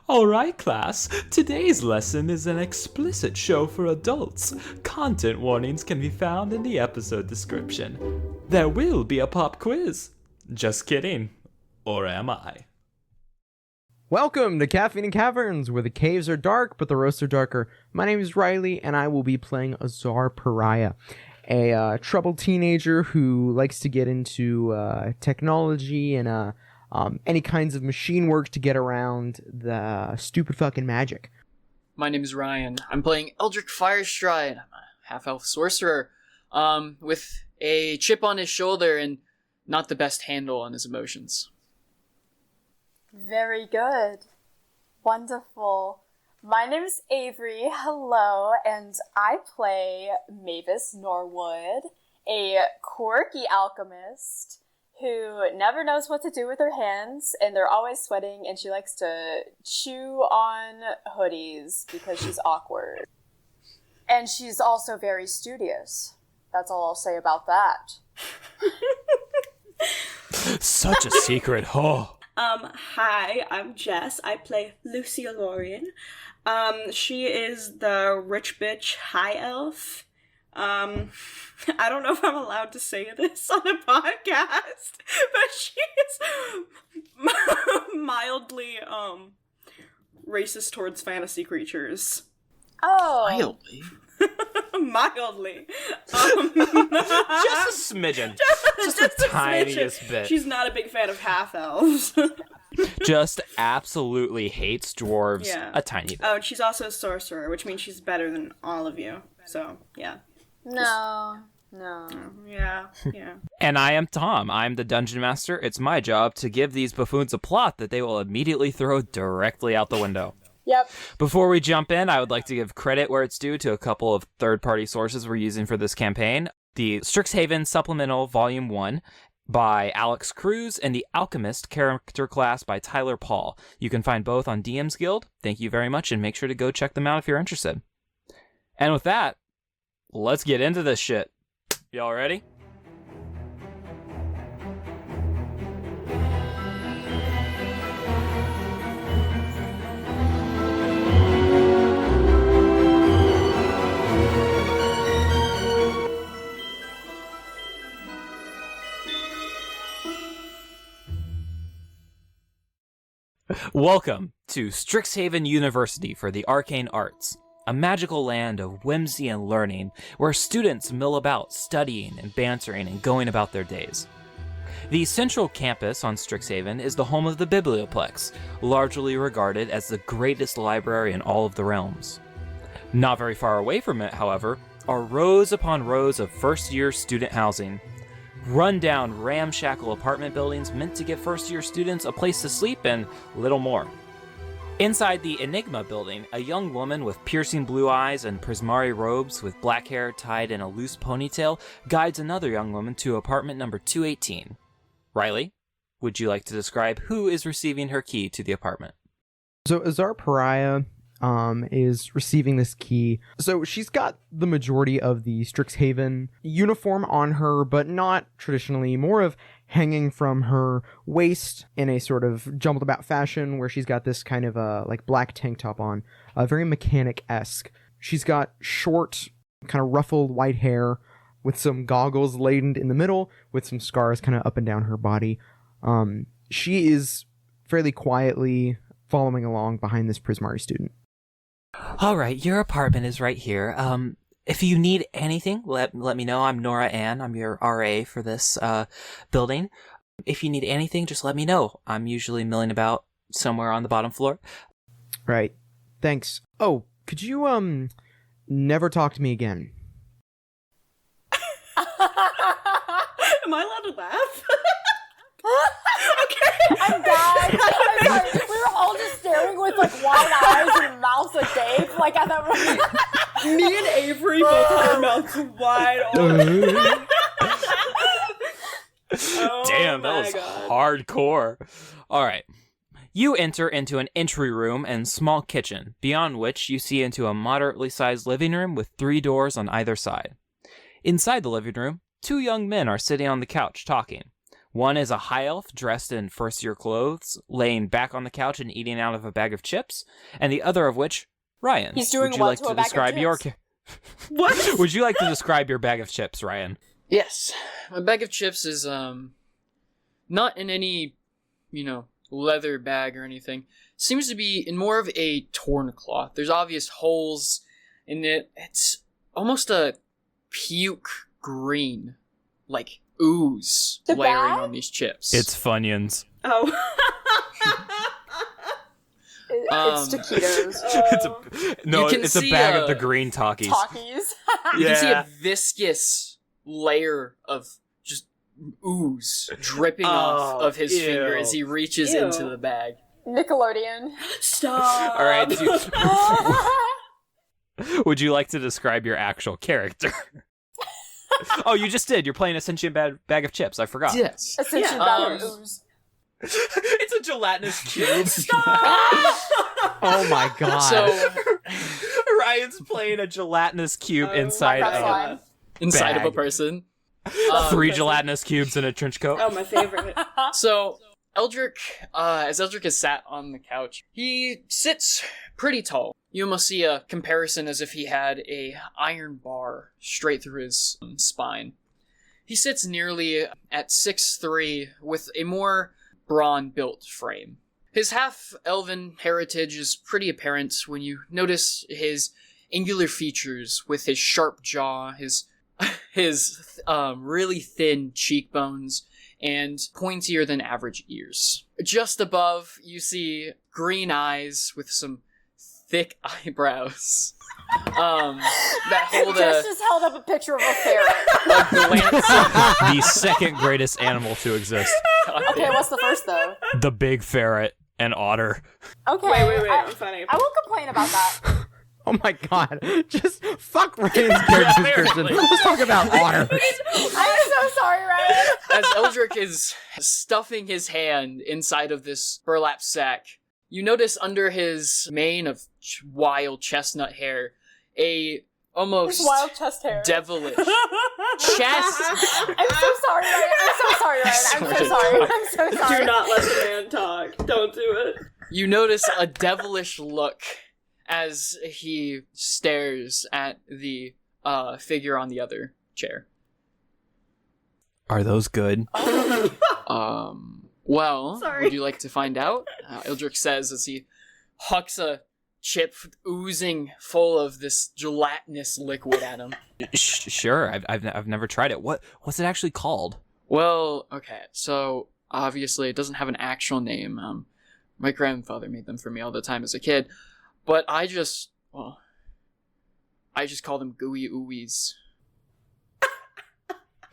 Alright class, today's lesson is an explicit show for adults. Content warnings can be found in the episode description. There will be a pop quiz. Just kidding. Or am I? Welcome to Caffeine and Caverns, where the caves are dark, but the roasts are darker. My name is Riley, and I will be playing Azar Pariah, a troubled teenager who likes to get into technology and any kinds of machine work to get around the stupid fucking magic. My name is Ryan. I'm playing Eldric Firestride. I'm a half-elf sorcerer with a chip on his shoulder and not the best handle on his emotions. Very good. Wonderful. My name is Avery. Hello, and I play Mavis Norwood, a quirky alchemist who never knows what to do with her hands, and they're always sweating, and she likes to chew on hoodies because she's awkward. And she's also very studious. That's all I'll say about that. Such a secret, oh. Hi, I'm Jess. I play Lucie Elorian. She is the rich bitch high elf. I don't know if I'm allowed to say this on a podcast, but she is mildly, racist towards fantasy creatures. Oh. Mildly? Mildly. Just a smidgen. Just the tiniest bit. She's not a big fan of half-elves. Just absolutely hates dwarves a tiny bit. Oh, and she's also a sorcerer, which means she's better than all of you. So, yeah. No. Yeah. And I am Tom. I'm the dungeon master. It's my job to give these buffoons a plot that they will immediately throw directly out the window. Yep. Before we jump in, I would like to give credit where it's due to a couple of third-party sources we're using for this campaign. The Strixhaven Supplemental Volume 1 by Alex Cruz and the Alchemist character class by Tyler Paul. You can find both on DM's Guild. Thank you very much, and make sure to go check them out if you're interested. And with that, let's get into this shit. Y'all ready? Welcome to Strixhaven University for the Arcane Arts, a magical land of whimsy and learning where students mill about studying and bantering and going about their days. The central campus on Strixhaven is the home of the Biblioplex, largely regarded as the greatest library in all of the realms. Not very far away from it, however, are rows upon rows of first-year student housing. Run-down, ramshackle apartment buildings meant to give first-year students a place to sleep and little more. Inside the Enigma building, a young woman with piercing blue eyes and prismari robes with black hair tied in a loose ponytail guides another young woman to apartment number 218. Riley, would you like to describe who is receiving her key to the apartment? So Azar Pariah is receiving this key. So she's got the majority of the Strixhaven uniform on her, but not traditionally, more of hanging from her waist in a sort of jumbled about fashion where she's got this kind of like black tank top on, very mechanic-esque. She's got short, kind of ruffled white hair with some goggles laden in the middle with some scars kind of up and down her body. She is fairly quietly following along behind this Prismari student. All right, your apartment is right here. If you need anything, let me know. I'm Nora Ann. I'm your RA for this building. If you need anything, just let me know. I'm usually milling about somewhere on the bottom floor. Right. Thanks. Oh, could you never talk to me again? Am I allowed to laugh? Okay. I'm dying. I'm sorry. We were all just staring with like wide eyes and mouths agape, like at that moment. Me and Avery both had our mouths wide open. Damn, that was hardcore. All right. You enter into an entry room and small kitchen, beyond which you see into a moderately sized living room with 3 doors on either side. Inside the living room, 2 young men are sitting on the couch talking. One is a high elf dressed in first-year clothes, laying back on the couch and eating out of a bag of chips, and the other of which, Ryan. He's doing would you what like to to a bag of describe your chips? What? Would you like to describe your bag of chips, Ryan? Yes, my bag of chips is not in any, leather bag or anything. Seems to be in more of a torn cloth. There's obvious holes in it. It's almost a puke green, like ooze The layering bag? on these chips. It's Funyuns. Oh. It's taquitos. It's a see bag of the green Takis. Talkies. You can see a viscous layer of just ooze dripping off of his finger as he reaches Ew. into the bag. Nickelodeon. Stop. All right. Would you like to describe your actual character? Oh, you just did. You're playing a sentient bag of chips. I forgot. Yes. Essentially Yeah, bag of ooze. It's a gelatinous cube. Oh my god. So Ryan's playing a gelatinous cube Oh, inside That's of fine. inside of a Bag. person. 3 gelatinous cubes in a trench coat. Oh, my favorite. So Eldric, as Eldric is sat on the couch, he sits pretty tall. You almost see a comparison as if he had a iron bar straight through his spine. He sits nearly at 6'3", with a more brawn-built frame. His half-elven heritage is pretty apparent when you notice his angular features with his sharp jaw, his really thin cheekbones, and pointier than average ears. Just above, you see green eyes with some thick eyebrows. That hold Jess a just held up a picture of a ferret. glance. The second greatest animal to exist. Okay, what's the first though? The big ferret and otter. Okay. Wait, I, I'm funny. I won't complain about that. Oh my god. Just fuck Ryan's character description. Let's talk about otter. I'm so sorry, Ryan. As Eldric is stuffing his hand inside of this burlap sack, you notice under his mane of wild chestnut hair a almost There's wild chest hair. devilish chest. I'm so sorry, Ryan. I'm so sorry, Ryan. I'm so sorry. I'm so sorry. Do not let the man talk. Don't do it. You notice a devilish look as he stares at the figure on the other chair. Are those good? Well, Sorry. would you like to find out? Eldric says as he hucks a chip oozing full of this gelatinous liquid at him. Sure. I've never tried it. What's it actually called? Well, okay, so obviously it doesn't have an actual name. My grandfather made them for me all the time as a kid, but I just call them gooey ooies.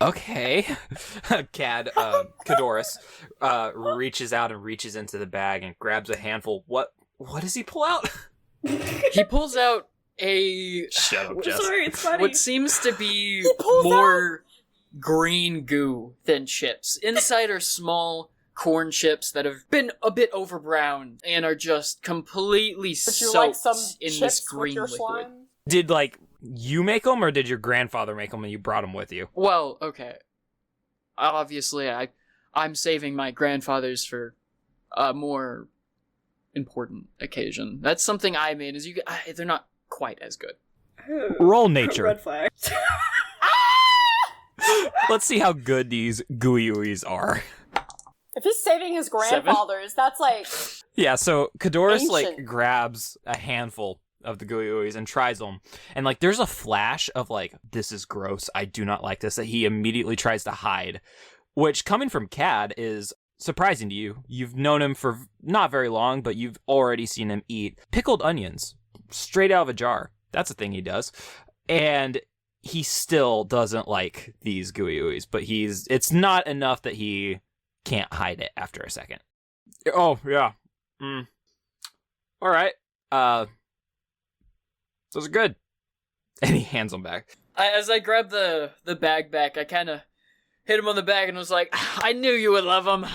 Okay. Cadoris, reaches out and reaches into the bag and grabs a handful. What does he pull out? He pulls out a Shut up, Jess. Sorry, it's funny. what seems to be pulls more green goo than chips. Inside are small corn chips that have been a bit overbrowned and are just completely Would you soaked like some in chips this with green your liquid. slime? Did you make them, or did your grandfather make them and you brought them with you? Well, okay. Obviously, I'm saving my grandfather's for a more important occasion. That's something I made. They're not quite as good. Ooh. Roll nature. Red flag. Let's see how good these gooey ooies are. If he's saving his grandfather's, that's like Yeah, so Cadoris Ancient. grabs a handful of the gooey ooies and tries them, and there's a flash of this is gross, I do not like this, that he immediately tries to hide, which coming from Cad is surprising to you. You've known him for not very long, but you've already seen him eat pickled onions straight out of a jar. That's a thing he does, and he still doesn't like these gooey ooies, but it's not enough that he can't hide it after a second. Oh yeah. All right. Those are good. And he hands them back. As I grab the bag back, I kind of hit him on the back and was like, I knew you would love them.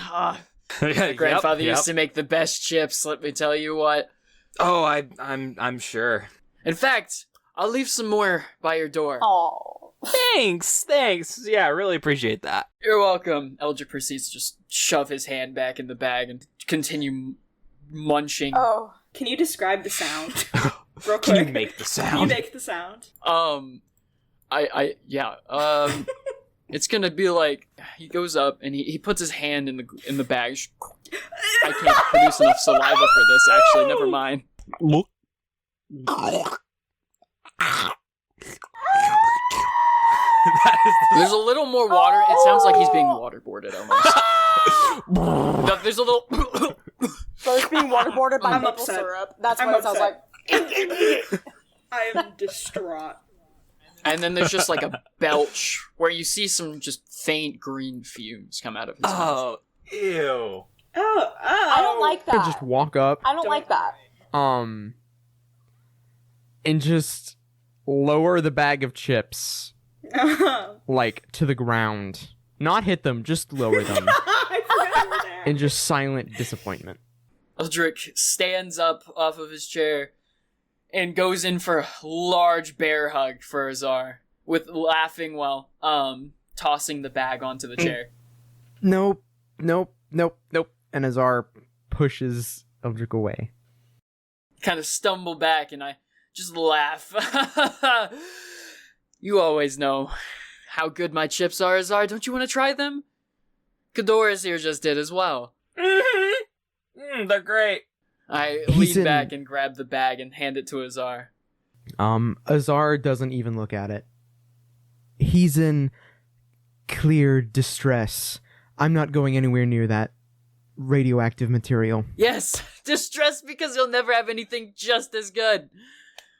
My grandfather used to make the best chips, let me tell you what. Oh, I'm sure. In fact, I'll leave some more by your door. oh. Thanks. Yeah, I really appreciate that. You're welcome. Eldric proceeds to just shove his hand back in the bag and continue munching. Oh. Can you describe the sound? Real quick. Can you make the Can sound? you make the sound? It's gonna be like he goes up and he puts his hand in the bag. I can't produce enough saliva for this. Actually, never mind. There's a little more water. It sounds like he's being waterboarded almost. There's a little. So it's being waterboarded by I'm maple upset. syrup. That's I'm what it sounds like. upset. I am distraught. And then there's just like a belch where you see some just faint green fumes come out of his mouth. Oh, ew. Oh. I don't like Could that. just walk up, I don't like that. and just lower the bag of chips, like, to the ground. Not hit them, just lower them. I forgot you were there. In just silent disappointment. Eldric stands up off of his chair and goes in for a large bear hug for Azar, with laughing while tossing the bag onto the chair. Nope. And Azar pushes Eldric away. Kind of stumble back and I just laugh. You always know how good my chips are, Azar. Don't you want to try them? Kadoris here just did as well. They're great. I He's lean in- back and grab the bag and hand it to Azar. Azar doesn't even look at it. He's in clear distress. I'm not going anywhere near that radioactive material. Yes, distressed because you'll never have anything just as good.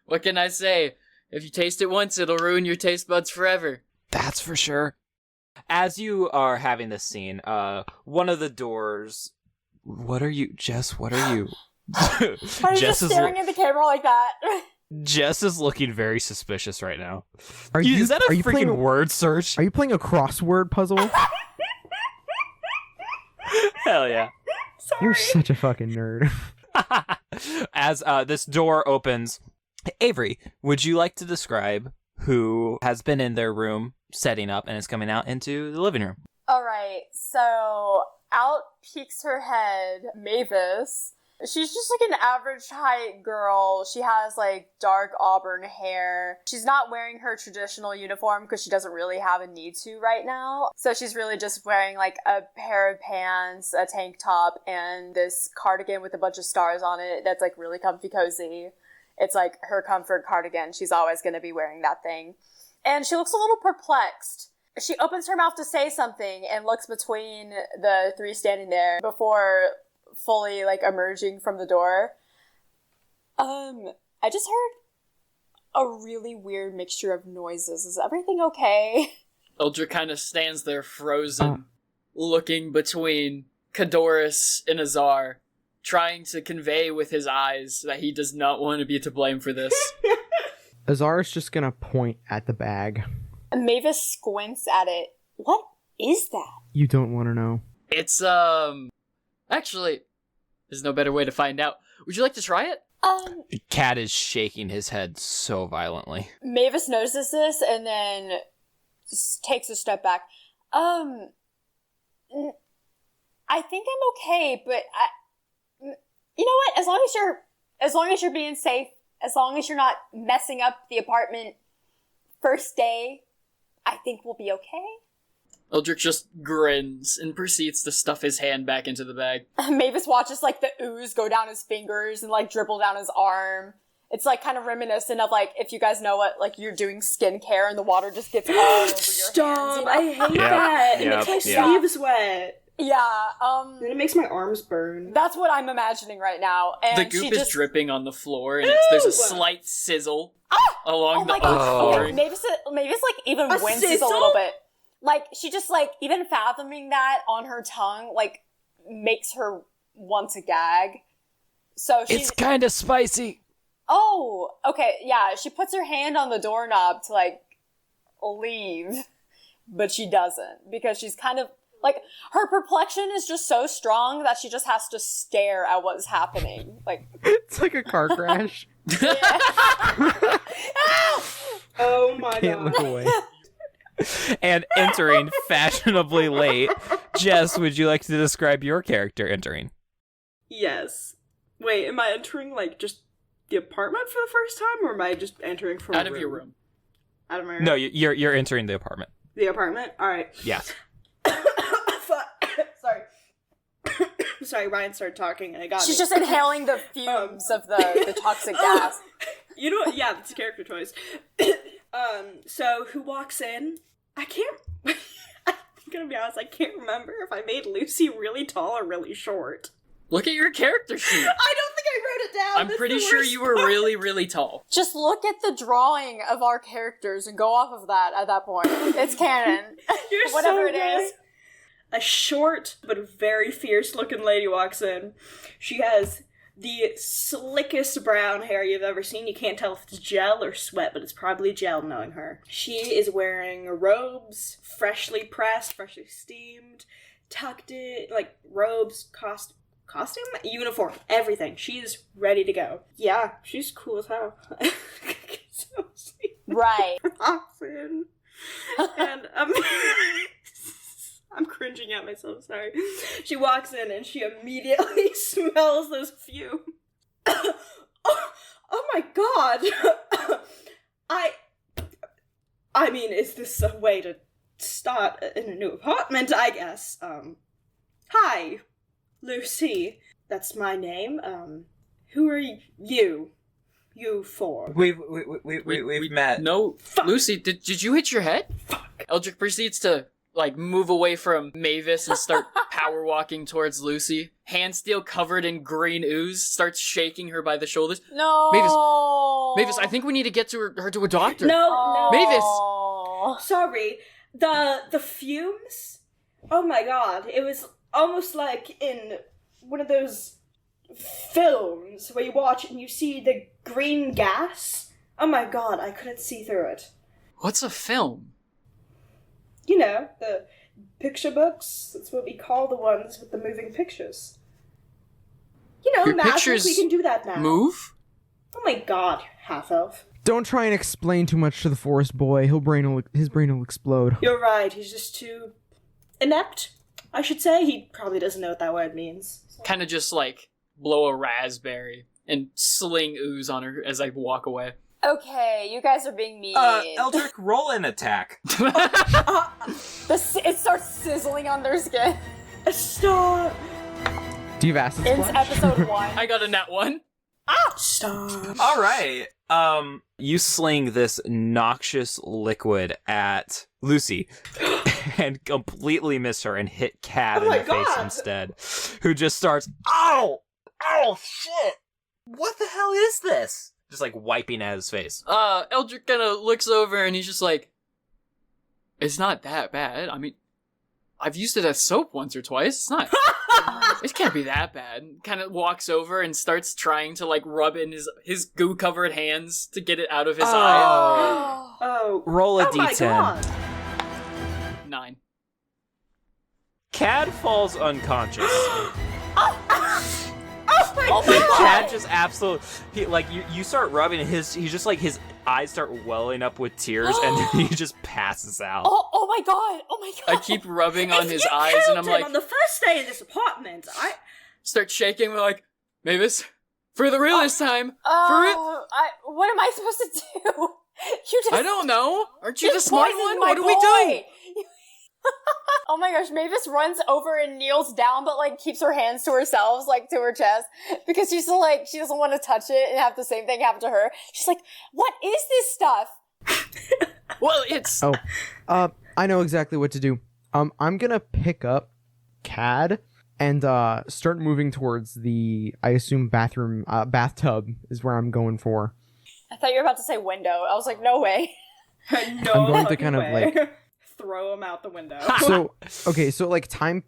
What can I say? If you taste it once, it'll ruin your taste buds forever. That's for sure. As you are having this scene, one of the doors. What are you, Jess? What are you? Why are you just staring at the camera like that? Jess is looking very suspicious right now. Is that a freaking playing, word search? Are you playing a crossword puzzle? Hell yeah. You're such a fucking nerd. As this door opens, Avery, would you like to describe who has been in their room setting up and is coming out into the living room? Alright, so out peeks her head Mavis. She's just like an average height girl. She has like dark auburn hair. She's not wearing her traditional uniform because she doesn't really have a need to right now. So she's really just wearing like a pair of pants, a tank top, and this cardigan with a bunch of stars on it that's like really comfy cozy. It's like her comfort cardigan. She's always going to be wearing that thing. And she looks a little perplexed. She opens her mouth to say something and looks between the three standing there before fully like emerging from the door. I just heard a really weird mixture of noises. Is everything okay? Eldric kind of stands there frozen, looking between Kadoris and Azar, trying to convey with his eyes that he does not want to be to blame for this. Azar's just gonna point at the bag. Mavis squints at it. What is that? You don't want to know. It's, actually, there's no better way to find out. Would you like to try it? The cat is shaking his head so violently. Mavis notices this and then takes a step back. I think I'm okay, but you know what? As long as you're being safe, as long as you're not messing up the apartment first day, I think we'll be okay. Eldric just grins and proceeds to stuff his hand back into the bag. Mavis watches like the ooze go down his fingers and like dribble down his arm. It's like kind of reminiscent of like if you guys know what like you're doing skincare and the water just gets all over your Stop! hands. You know? I hate that. It Yep, makes my yep. sleeves wet. Yeah, And it makes my arms burn. that's what I'm imagining right now. And The goop she is just... dripping on the floor, and there's a slight sizzle along Oh the my god! Oh. flooring. Mavis like even A winces sizzle? a little bit. Like she just like even fathoming that on her tongue like makes her want to gag. So she. It's kind of spicy. Oh, okay, yeah. She puts her hand on the doorknob to like leave, but she doesn't because she's kind of like her perplexion is just so strong that she just has to stare at what's happening. Like It's like a car crash. Oh my Can't god. look away. And entering fashionably late. Jess, would you like to describe your character entering? Yes. Wait, am I entering, like, just the apartment for the first time, or am I just entering from Out of your room. Out of my room? No, you're entering the apartment. The apartment? Alright. Yes. Sorry. Sorry, Ryan started talking and I got She's me. just inhaling the fumes of the toxic gas. You know what? Yeah, that's character choice. So who walks in? I can't... I'm gonna be honest, I can't remember if I made Lucy really tall or really short. Look at your character sheet. I don't think I wrote it down. I'm That's pretty the sure worst you were part. really, really tall. Just look at the drawing of our characters and go off of that at that point. It's canon. You're Whatever so it right. is. A short but very fierce-looking lady walks in. She has the slickest brown hair you've ever seen. You can't tell if it's gel or sweat, but it's probably gel knowing her. She is wearing robes, freshly pressed, freshly steamed, tucked in, like, robes, costume? Uniform. Everything. She's ready to go. Yeah, she's cool as hell. So she Right. walks in. And, I'm cringing at myself, sorry. She walks in and she immediately smells those fumes. Oh my god! I mean, is this a way to start in a new apartment, I guess? Hi, Lucie. That's my name. Who are you? You for? We've met. No, Fuck. Lucy, did you hit your head? Fuck. Eldric proceeds to, like, move away from Mavis and start power walking towards Lucy. Hand still covered in green ooze, starts shaking her by the shoulders. No. Mavis, I think we need to get to her to a doctor. No, Mavis! Oh. Sorry. The fumes? Oh my god. It was almost like in one of those films where you watch and you see the green gas. Oh my god, I couldn't see through it. What's a film? You know, the picture books. That's what we call the ones with the moving pictures. You know, Your magic, pictures we can do that now. Move? Oh my god, half-elf. Don't try and explain too much to the forest boy. His brain will explode. You're right, he's just too inept, I should say. He probably doesn't know what that word means. Kind of just, like, blow a raspberry and sling ooze on her as I walk away. Okay, you guys are being mean. Eldric, roll an attack. It starts sizzling on their skin. Stop! Do you have acid In splash? episode 1. I got a nat 1. Stop. All right. You sling this noxious liquid at Lucy and completely miss her and hit Cad in my the face God. instead, who just starts, "Ow! Oh, shit! What the hell is this?" Just, like, wiping at his face. Eldric kind of looks over and he's just like, it's not that bad. I mean, I've used it as soap once or twice. It's not... It can't be that bad. Kind of walks over and starts trying to, like, rub in his goo-covered hands to get it out of his eye. Oh. Roll a Oh my d10. god. 9. Cad falls unconscious. Oh my god. Cad just absolutely, you start rubbing he's just like, his eyes start welling up with tears and then he just passes out. Oh my god! Oh my god! I keep rubbing on If his you eyes and I'm killed him like, on the first day in this apartment, start shaking. We're like, Mavis, for the realest time. What am I supposed to do? You just... I don't know. Aren't you the just smart poisoned one? my What do we do? boy. Oh my gosh, Mavis runs over and kneels down, but, like, keeps her hands to herself, like, to her chest, because she's still, like, she doesn't want to touch it and have the same thing happen to her. She's like, what is this stuff? Well, it's... Oh, I know exactly what to do. I'm gonna pick up Cad and start moving towards the, I assume, bathtub is where I'm going for. I thought you were about to say window. I was like, no way. no I'm going to fucking kind of, way. like- throw him out the window. So, okay, so like time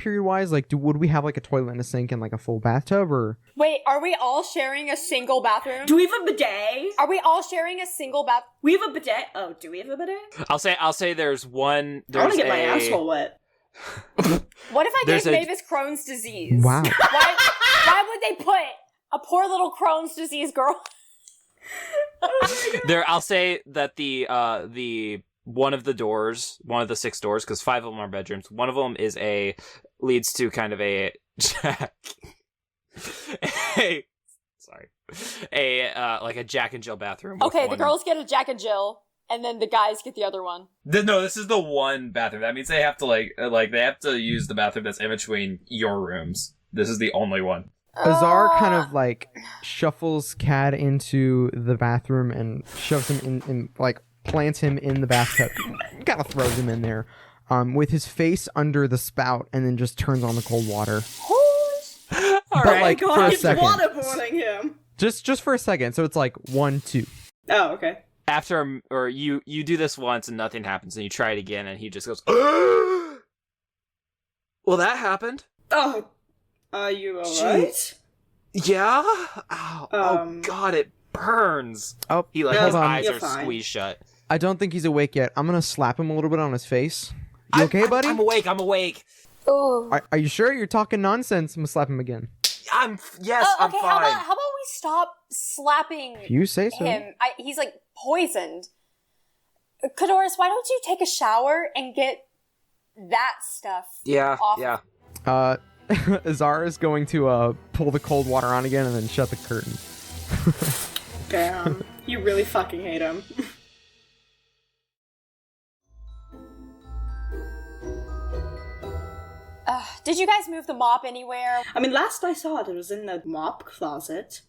period wise, like, would we have like a toilet and a sink and like a full bathtub, or? Wait, are we all sharing a single bathroom? Do we have a bidet? Are we all sharing a single bath? We have a bidet. Oh, do we have a bidet? I'll say there's one. I want There's to get my asshole wet. What if I There's gave a- Mavis Crohn's disease? Wow. Why would they put a poor little Crohn's disease girl? There, I'll say that the one of the doors, one of the 6 doors, because 5 of them are bedrooms. One of them leads to kind of a Jack. Like a Jack and Jill bathroom. Okay, the girls get a Jack and Jill, and then the guys get the other one. No, this is the one bathroom. That means they have to they have to use the bathroom that's in between your rooms. This is the only one. Azar kind of like shuffles Cad into the bathroom and shoves him in like plants him in the bathtub. Kind of throws him in there, with his face under the spout, and then just turns on the cold water. All But right. like God, for a he's second, waterboarding him. just for a second. So it's like 1, 2. Oh, okay. After or you do this once and nothing happens, and you try it again, and he just goes. Well, that happened. Oh, are you alright? Yeah. Ow. Oh God, it burns. Oh, His hold on. eyes You're are fine. squeezed shut. I don't think he's awake yet. I'm gonna slap him a little bit on his face. You okay, buddy? I'm awake. Ooh. Are you sure you're talking nonsense? I'm gonna slap him again. Yes, I'm Okay, fine. how about we stop slapping If you say so. him? He's like poisoned. Kadoris, why don't you take a shower and get that stuff off? Yeah. Azar is going to pull the cold water on again and then shut the curtain. Damn. You really fucking hate him. Did you guys move the mop anywhere? I mean, last I saw it, it was in the mop closet.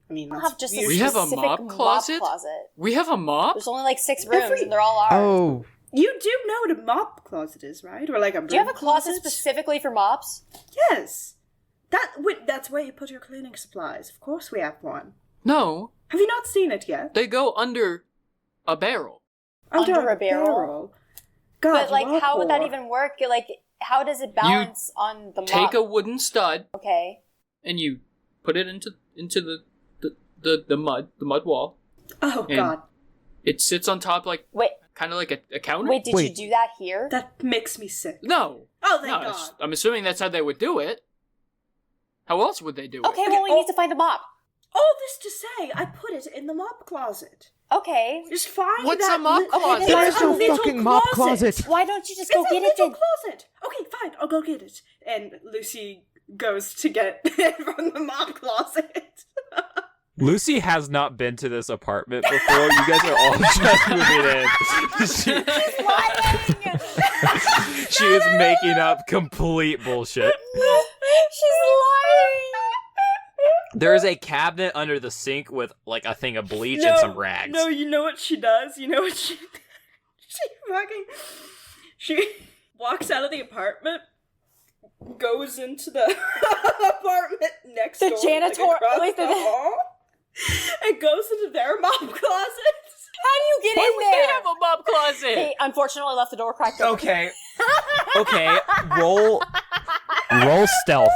I mean, I that's have just a We have a specific mop closet? closet. We have a mop? There's only like 6 rooms, Every- and they're all ours. Oh, You do know what a mop closet is, right? Or like a Do you have a broom closet specifically for mops? Yes. That's where you put your cleaning supplies. Of course we have one. No, Have you not seen it yet? they go under a barrel. Under a barrel? God, But like, you are how would that poor. even work? Like, how does it balance on the mop? Take a wooden stud Okay. and you put it into the mud wall. Oh and- God, It sits on top Wait, kind of like a counter. wait, did you Wait. do that here? that makes me sick. No. Oh, thank No, God. I'm assuming that's how they would do it. How else would they do it? Okay, well, we need to find the mop. All this to say, I put it in the mop closet. Okay. Just find What's that a mop li- closet? It's there's a no little fucking mop closet. Why don't you just It's go a get it little then? closet. Okay, fine. I'll go get it. And Lucy goes to get it from the mop closet. Lucy has not been to this apartment before. You guys are all just moving in. Lying! She is making up complete bullshit. She's lying! There is a cabinet under the sink with like a thing of bleach and some rags. No, you know what she does? You know what she she walks out of the apartment, goes into the apartment next The door, janitor- like across wait, the the- hall, and goes into their mop closet. How do you get Why in would there? they have a mop closet? They unfortunately left the door cracked open. Okay. Okay. Roll stealth.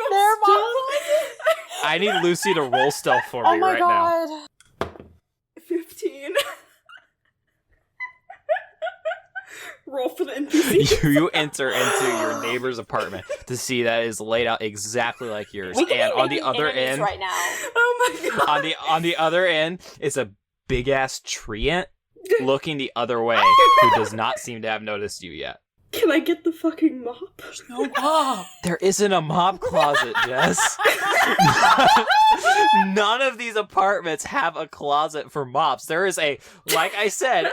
Their mop closet? I need Lucy to roll stealth for me Oh my right now. god. 15. Roll for the NPC. You enter into your neighbor's apartment to see that it is laid out exactly like yours, We can and be on the making other enemies end, right now. Oh my god. on the other end is a big ass treant looking the other way, who does not seem to have noticed you yet. Can I get the fucking mop? No mop. There isn't a mop closet, Jess. None of these apartments have a closet for mops. There is a, like I said,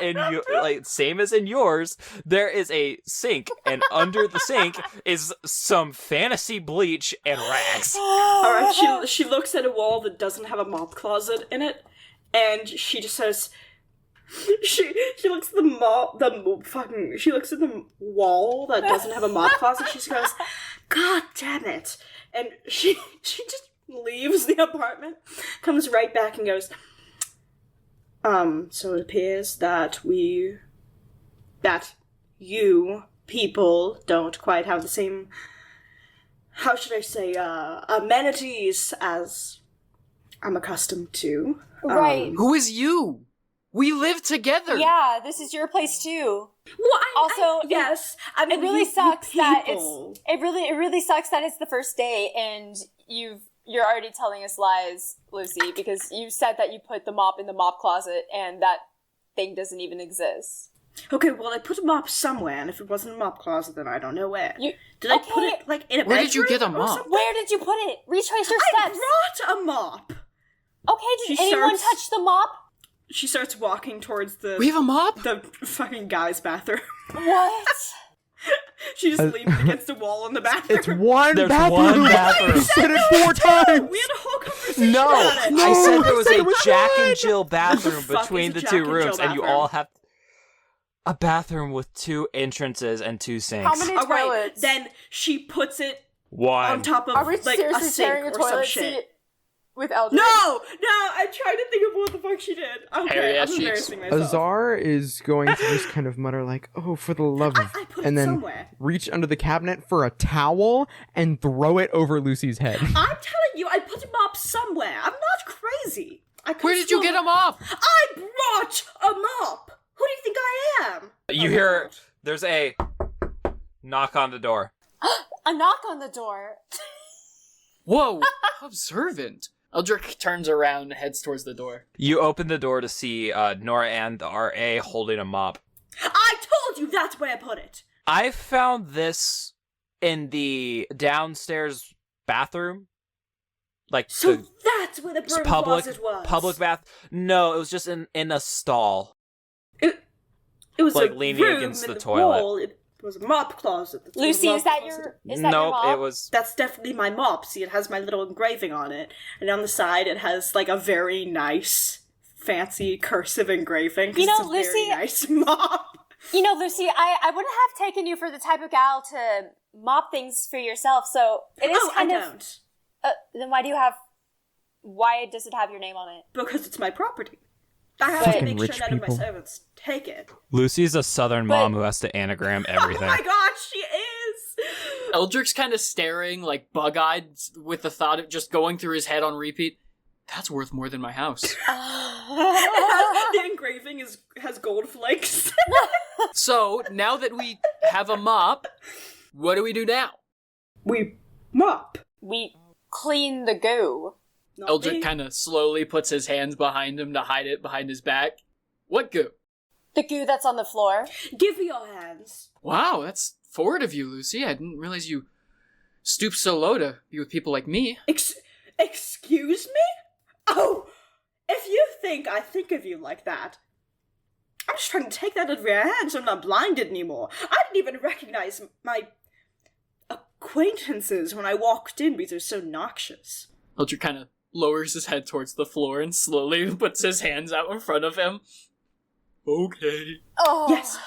same as in yours, there is a sink, and under the sink is some fantasy bleach and rags. Alright, she looks at a wall that doesn't have a mop closet in it, and she just says, she looks at she looks at the wall that doesn't have a mop closet. She just goes, God damn it! And she just leaves the apartment, comes right back and goes, so it appears that you people don't quite have the same, how should I say, amenities as I'm accustomed to. Right. Who is you? We live together. Yeah, this is your place too. Well, Also, yes. I mean, It really you sucks that people. it really sucks that it's the first day and you're already telling us lies, Lucy, because you said that you put the mop in the mop closet and that thing doesn't even exist. Okay, well, I put a mop somewhere, and if it wasn't a mop closet, then I don't know where. Did I Okay. put it, like, in a bedroom? Where did you get a or mop? something? Where did you put it? Retrace your I steps. brought a mop! Okay, did She anyone starts- touch the mop? She starts walking towards the We have a mop? the fucking guy's bathroom. What? She just leans against the wall in the bathroom. It's one There's bathroom. one bathroom. You said it 4 times. We had a whole conversation No, about it. I said No, there was I said a it was Jack one. and Jill bathroom fuck between is a the Jack 2 and Jill rooms, and you bathroom? all have a bathroom with 2 entrances and 2 sinks. How many All right, toilets? then she puts it One. on top of Are we like seriously a sink sharing a or some toilet shit. seat with Eldric? No, I'm trying to think of what the fuck she did. Okay, Hairy I'm ass cheeks. embarrassing myself. Azar is going to just kind of mutter like, "Oh, for the love of," I put and it then somewhere. reach under the cabinet for a towel and throw it over Lucy's head. I'm telling you, I put a mop somewhere. I'm not crazy. Where did you get a mop? I brought a mop. Who do you think I am? You hear there's a knock on the door. A knock on the door. Whoa, how observant. Eldric turns around and heads towards the door. You open the door to see Nora and the RA holding a mop. I told you that's where I put it. I found this in the downstairs bathroom. Like So the that's where the broom public closet was. public bath. No, it was just in a stall. It was like a leaning room against in the toilet. wall. It was a mop closet. That's where Lucy, the is mop that closet your Nope, mop? it was That's definitely my mop. See, it has my little engraving on it. And on the side, it has, like, a very nice, fancy cursive engraving. 'Cause You know, it's a very Lucy- nice mop. You know, Lucy, I wouldn't have taken you for the type of gal to mop things for yourself, so it is Oh, kind I of... don't. Then why does it have your name on it? Because it's my property. I have But- to make sure Rich none of people. my servants take it. Lucy's a southern But- mom who has to anagram everything. Oh my god, she is! Eldric's kind of staring, like, bug-eyed, with the thought of just going through his head on repeat. That's worth more than my house. The engraving has gold flakes. So, now that we have a mop, what do we do now? We mop. We clean the goo. Not Eldric me. kind of slowly puts his hands behind him to hide it behind his back. What goo? The goo that's on the floor. Give me your hands. Wow, that's forward of you, Lucy. I didn't realize you stooped so low to be with people like me. Excuse me? Oh, if you think I think of you like that, I'm just trying to take that out of your hands. I'm not blinded anymore. I didn't even recognize my acquaintances when I walked in because they're so noxious. Eldric kind of lowers his head towards the floor and slowly puts his hands out in front of him. Okay. Oh. Yes.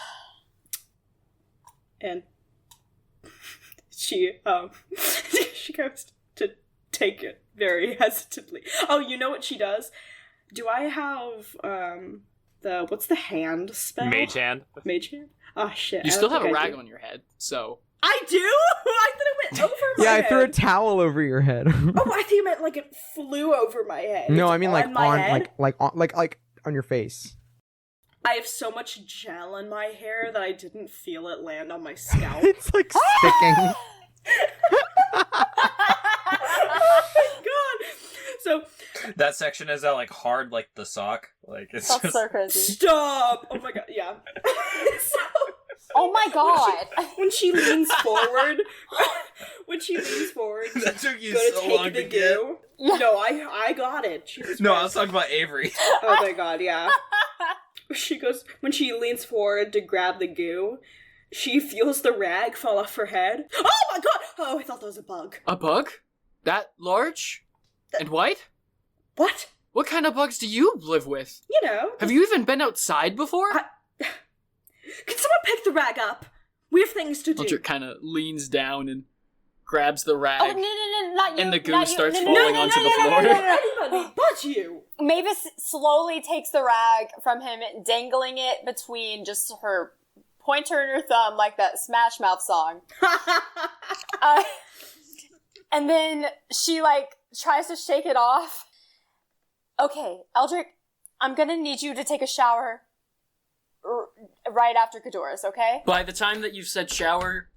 And she she goes to take it very hesitantly. Oh, you know what she does? Do I have what's the hand spell? Mage hand. Mage hand? Oh shit. You I still don't have a think I rag do. on your head, so... I do? I thought it went over my Yeah, I head. threw a towel over your head. Oh, I think you meant like it flew over my head. No, It's I mean like my on head. like on your face. I have so much gel in my hair that I didn't feel it land on my scalp. It's like sticking. God. So That section is like hard like the sock. Like it's That's just so crazy. stop. Oh my god. Yeah. So, Oh my god. when she leans forward, that took you go to so take long the to get. goo. Yeah. No, I got it. Jesus No, I Christ. was talking about Avery. Oh my god, yeah. When she leans forward to grab the goo, she feels the rag fall off her head. Oh my god! Oh, I thought that was a bug. A bug? That large? And white? What? What kind of bugs do you live with? You know. Have you even been outside before? Can someone pick the rag up? We have things to do. Eldric kind of leans down and grabs the rag. Oh, no, not you. And the goo not you. starts No, no, falling no, onto no, the no, no, floor. no, no, no. Anybody but you. Mavis slowly takes the rag from him, dangling it between just her pointer and her thumb, like that Smash Mouth song. And then she, like, tries to shake it off. Okay, Eldric, I'm gonna need you to take a shower right after Ghidorah's, okay? By the time that you've said shower,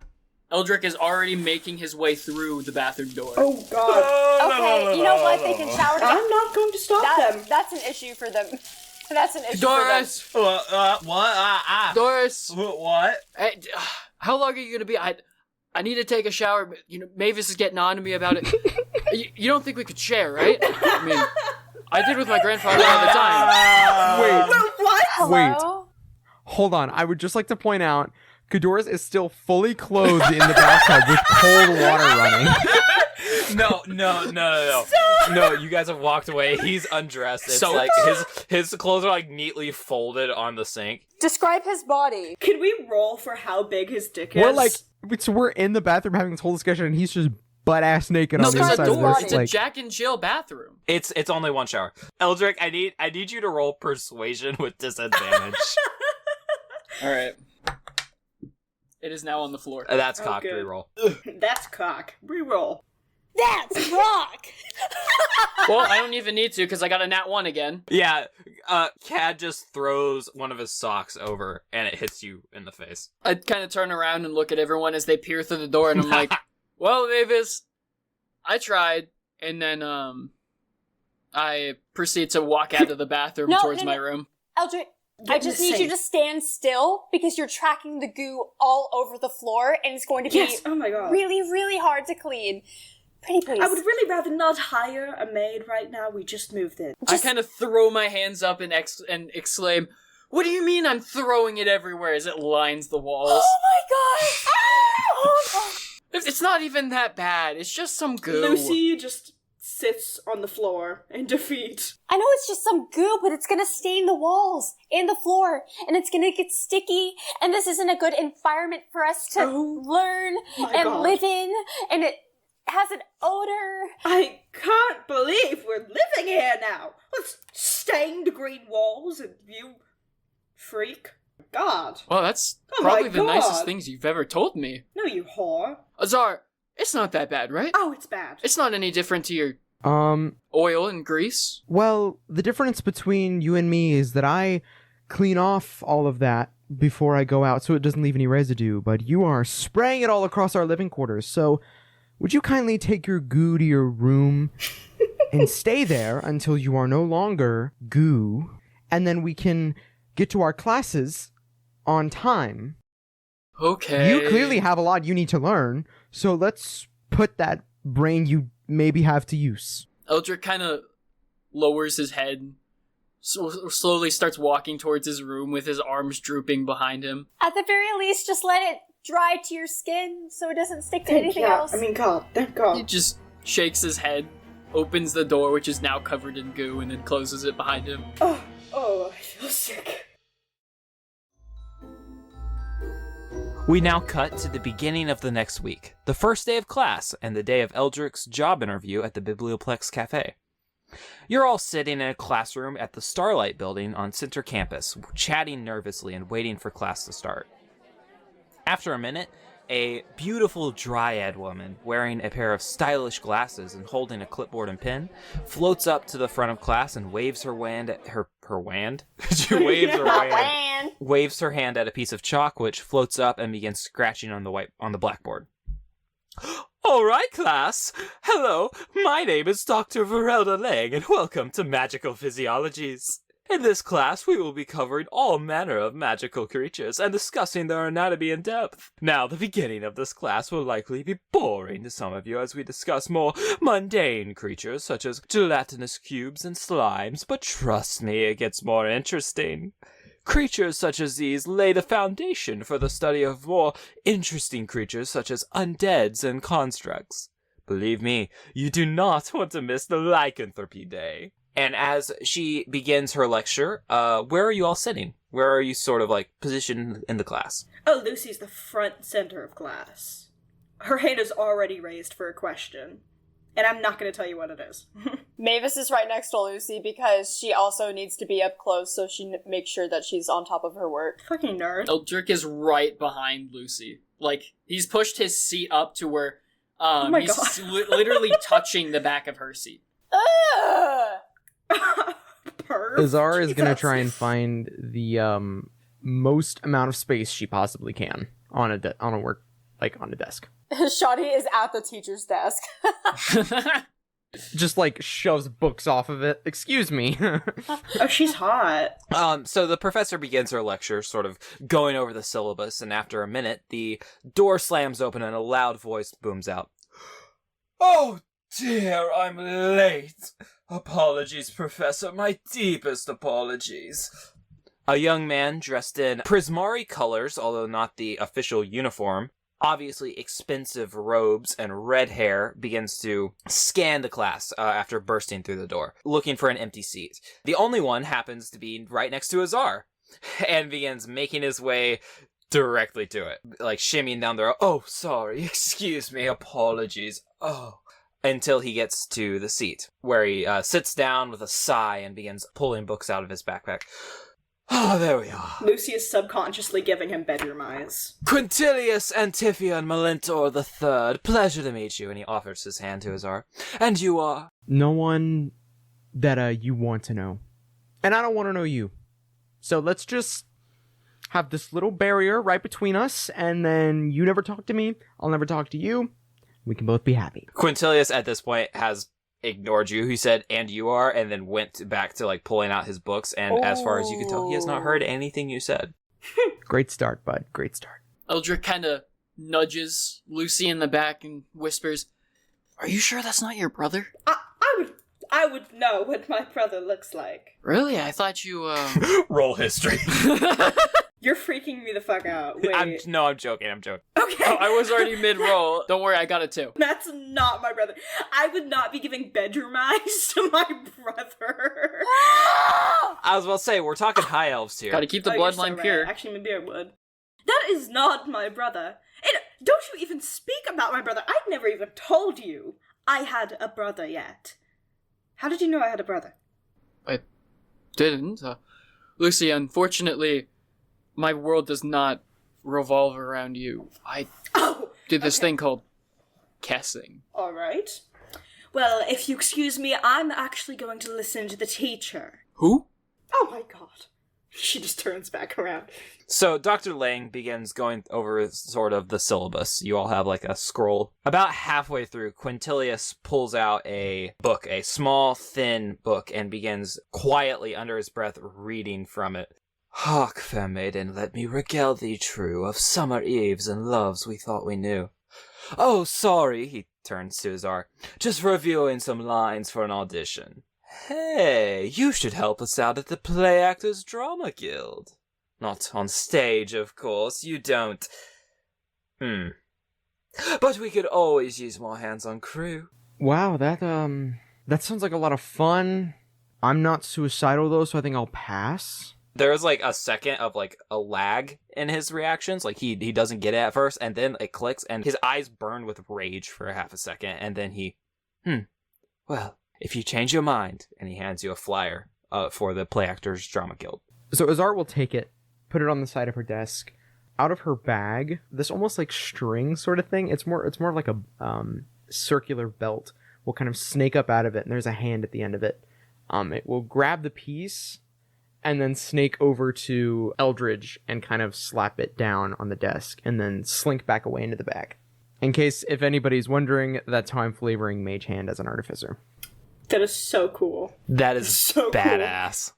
Eldric is already making his way through the bathroom door. Oh god. Okay, you know what? They can shower together. I'm not going to stop them. That's an issue for them. That's an issue. Doris! What? Doris! What? Hey, how long are you gonna be? I need to take a shower. But, Mavis is getting on to me about it. You don't think we could share, right? I mean, I did with my grandfather all the time. Wait. What? Hello? Wait. Hold on. I would just like to point out, Kadoris is still fully clothed in the bathtub with cold water running. No. No, you guys have walked away. He's undressed. It's like his clothes are like neatly folded on the sink. Describe his body. Can we roll for how big his dick is? We're in the bathroom having this whole discussion, and he's just butt-ass naked No, on the there's a inside of door. this. It's a Jack and Jill bathroom. It's only one shower. Eldric, I need you to roll persuasion with disadvantage. All right. It is now on the floor. That's cocked. Okay. Reroll. That's cock. Reroll. That's rock! Well, I don't even need to because I got a nat 1 again. Yeah, Cad just throws one of his socks over, and it hits you in the face. I kind of turn around and look at everyone as they peer through the door, and I'm like, well, Mavis, I tried. And then I proceed to walk out of the bathroom towards my room. Eldric, I just need you to stand still because you're tracking the goo all over the floor and it's going to be Oh my god. really, really hard to clean. Pretty please. I would really rather not hire a maid right now. We just moved in. I kind of throw my hands up and exclaim, what do you mean I'm throwing it everywhere as it lines the walls? Oh my god! Oh god! It's not even that bad. It's just some goo. Lucie just sits on the floor in defeat. I know it's just some goo, but it's gonna stain the walls and the floor, and it's gonna get sticky, and this isn't a good environment for us to learn and live in, and it has an odor. I can't believe we're living here now. With stained green walls and you freak. God. Well, that's Oh my probably the nicest God. things you've ever told me. No, you whore. Azar, it's not that bad, right? Oh, it's bad. It's not any different to your Um, oil and grease. well, the difference between you and me is that I clean off all of that before I go out so it doesn't leave any residue, but you are spraying it all across our living quarters. So, would you kindly take your goo to your room and stay there until you are no longer goo, and then we can get to our classes on time. Okay. You clearly have a lot you need to learn, so let's put that brain you maybe have to use. Eldric kind of lowers his head, slowly starts walking towards his room with his arms drooping behind him. At the very least, just let it dry to your skin so it doesn't stick to anything else. I mean, God, thank He God. just shakes his head, opens the door, which is now covered in goo, and then closes it behind him. Oh, I feel sick. We now cut to the beginning of the next week, the first day of class and the day of Eldric's job interview at the Biblioplex Cafe. You're all sitting in a classroom at the Starlight Building on Center Campus, chatting nervously and waiting for class to start. After a minute, a beautiful dryad woman wearing a pair of stylish glasses and holding a clipboard and pen floats up to the front of class and waves her wand. She waves her wand. Waves her hand at a piece of chalk, which floats up and begins scratching on the blackboard. All right, class. Hello, my name is Dr. Verelda Lang, and welcome to Magical Physiologies. In this class, we will be covering all manner of magical creatures and discussing their anatomy in depth. Now, the beginning of this class will likely be boring to some of you as we discuss more mundane creatures such as gelatinous cubes and slimes, but trust me, it gets more interesting. Creatures such as these lay the foundation for the study of more interesting creatures such as undeads and constructs. Believe me, you do not want to miss the lycanthropy day. And as she begins her lecture, where are you all sitting? Where are you sort of like positioned in the class? Oh, Lucie's the front center of class. Her hand is already raised for a question. And I'm not going to tell you what it is. Mavis is right next to Lucie because she also needs to be up close so she makes sure that she's on top of her work. Fucking nerd. Eldric is right behind Lucie. Like, he's pushed his seat up to where he's literally touching the back of her seat. Ugh! Azar is going to try and find the most amount of space she possibly can on a desk. Shawty is at the teacher's desk. just like shoves books off of it. Excuse me. Oh, she's hot. So the professor begins her lecture, sort of going over the syllabus, and after a minute, the door slams open and a loud voice booms out. Oh dear, I'm late. Apologies, Professor, my deepest apologies. A young man dressed in Prismari colors, although not the official uniform, obviously expensive robes and red hair, begins to scan the class after bursting through the door, looking for an empty seat. The only one happens to be right next to Azar, and begins making his way directly to it, like shimmying down the row. Oh, sorry, excuse me, apologies. Oh. Until he gets to the seat, where he sits down with a sigh and begins pulling books out of his backpack. Oh, there we are. Lucy is subconsciously giving him bedroom eyes. Quintilius Antiphion Melentor III, pleasure to meet you. And he offers his hand to Azar. And you are? No one that you want to know. And I don't want to know you. So let's just have this little barrier right between us, and then you never talk to me, I'll never talk to you. We can both be happy. Quintilius at this point has ignored you. He said, and you are, and then went back to like pulling out his books, and as far as you can tell, he has not heard anything you said. Great start, bud. Great start. Eldric kind of nudges Lucy in the back and whispers, "Are you sure that's not your brother?" I would know what my brother looks like. Really? I thought you, Roll history. You're freaking me the fuck out. Wait. I'm joking. Okay. Oh, I was already mid-roll. Don't worry, I got it too. That's not my brother. I would not be giving bedroom eyes to my brother. I was about to say, we're talking high elves here. Gotta keep the You're so bloodline right. pure. Actually, maybe I would. That is not my brother. And don't you even speak about my brother. I'd never even told you I had a brother yet. How did you know I had a brother? I didn't. Lucy, unfortunately, my world does not revolve around you. I did this thing called guessing. Alright. Well, if you excuse me, I'm actually going to listen to the teacher. Who? Oh my god. She just turns back around. So Dr. Lang begins going over sort of the syllabus. You all have like a scroll. About halfway through, Quintilius pulls out a book, a small, thin book, and begins quietly under his breath reading from it. Hark, fair maiden, let me regale thee true of summer eves and loves we thought we knew. Oh, sorry, he turns to Azar. Just reviewing some lines for an audition. Hey, you should help us out at the Play Actors Drama Guild. Not on stage, of course, you don't. But we could always use more hands on crew. Wow, that sounds like a lot of fun. I'm not suicidal though, so I think I'll pass. There was like a second of like a lag in his reactions. Like he doesn't get it at first, and then it clicks, and his eyes burn with rage for a half a second, and then he, well, if you change your mind, and he hands you a flyer for the Play Actors Drama Guild. So Azar will take it, put it on the side of her desk. Out of her bag, this almost like string sort of thing. It's more like a circular belt will kind of snake up out of it, and there's a hand at the end of it. It will grab the piece and then snake over to Eldridge and kind of slap it down on the desk and then slink back away into the bag. In case if anybody's wondering, that's how I'm flavoring Mage Hand as an artificer. That is so cool. That is So badass.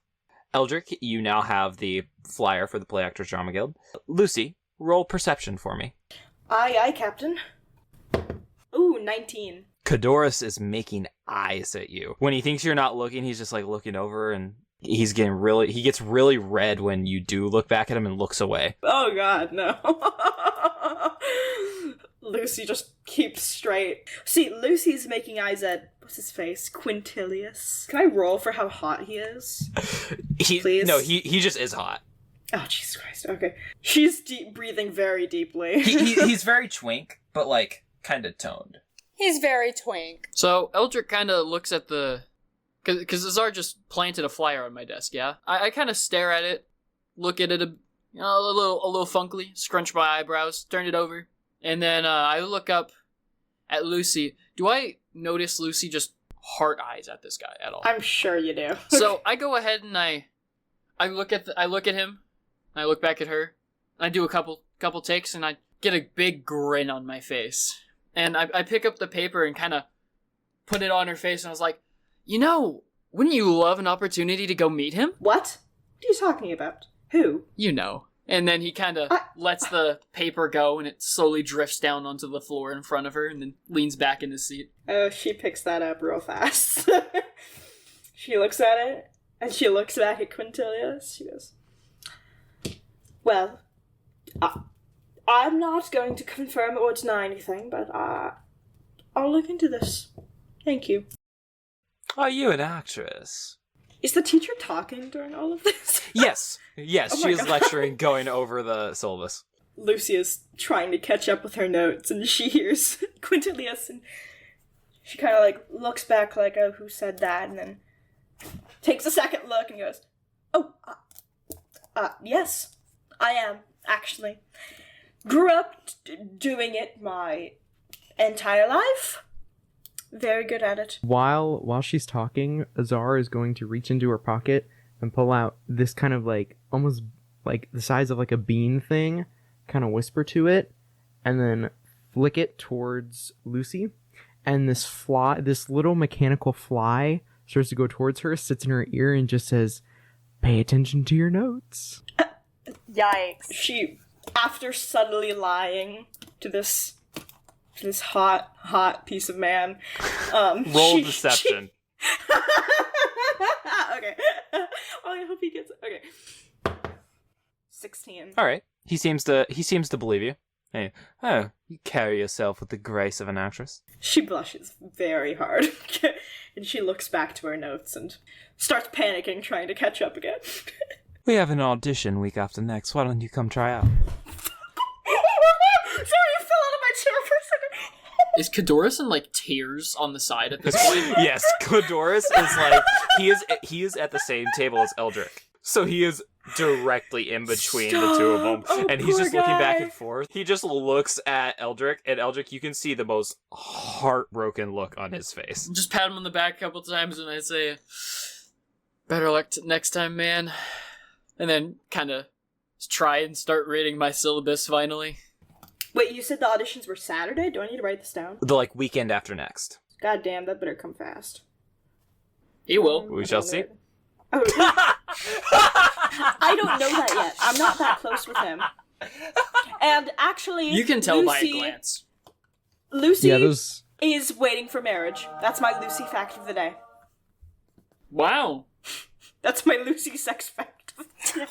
Eldric, you now have the flyer for the Play Actors Drama Guild. Lucy, roll perception for me. Aye, Captain. Ooh, 19. Cadoris is making eyes at you. When he thinks you're not looking, he's just like looking over, and he gets really red when you do look back at him and looks away. Oh god, no. Lucy just keeps straight. See, Lucy's making eyes at, what's his face? Quintilius. Can I roll for how hot he is? Please? No, he just is hot. Oh, Jesus Christ, okay. She's breathing very deeply. He's very twink, but like, kind of toned. He's very twink. So Eldric kind of looks at the... Because Azar just planted a flyer on my desk, yeah? I kind of stare at it, look at it a little funkily, scrunch my eyebrows, turn it over, and then I look up at Lucy. Do I notice Lucy just heart eyes at this guy at all? I'm sure you do. So I go ahead and I look at him, and I look back at her, and I do a couple takes, and I get a big grin on my face. And I pick up the paper and kind of put it on her face, and I was like, wouldn't you love an opportunity to go meet him? What? What are you talking about? Who? You know. And then he kind of lets the paper go, and it slowly drifts down onto the floor in front of her, and then leans back in his seat. Oh, she picks that up real fast. She looks at it, and she looks back at Quintilius. She goes, well, I'm not going to confirm or deny anything, but I'll look into this. Thank you. Are you an actress? Is the teacher talking during all of this? Yes, Oh she is God. lecturing, going over the syllabus. Lucy is trying to catch up with her notes, and she hears Quintilius, and she kind of like looks back like, oh, who said that? And then takes a second look and goes, oh, yes, I am, actually. Grew up doing it my entire life. Very good at it. While she's talking, Azar is going to reach into her pocket and pull out this kind of like almost like the size of like a bean thing, kind of whisper to it, and then flick it towards Lucy. And this little mechanical fly starts to go towards her, sits in her ear, and just says, "Pay attention to your notes." Yikes. She, after subtly lying to this hot piece of man, Roll deception. Okay. Oh, I hope he gets it. Okay. 16. All right. He seems to believe you. Hey, oh, you carry yourself with the grace of an actress. She blushes very hard, and she looks back to her notes and starts panicking, trying to catch up again. We have an audition week after next. Why don't you come try out? Sorry, I fell out of my chair for a second. Is Kadoris in, like, tears on the side at this point? Yes, Kodoris is like he is at the same table as Eldric. So he is directly in between the two of them. Oh, And he's poor just looking back guy. and forth. He just looks at Eldric, and Eldric, you can see the most heartbroken look on his face. Just pat him on the back a couple times, and I say, better luck next time, man. And then kind of try and start reading my syllabus finally. Wait, you said the auditions were Saturday? Do I need to write this down? The weekend after next. God damn, that better come fast. He will. We shall see. Oh, I don't know that yet. I'm not that close with him. And actually, You can tell by a Lucy- glance. Lucy Yeah, those. is waiting for marriage. That's my Lucy fact of the day. Wow. That's my Lucy sex fact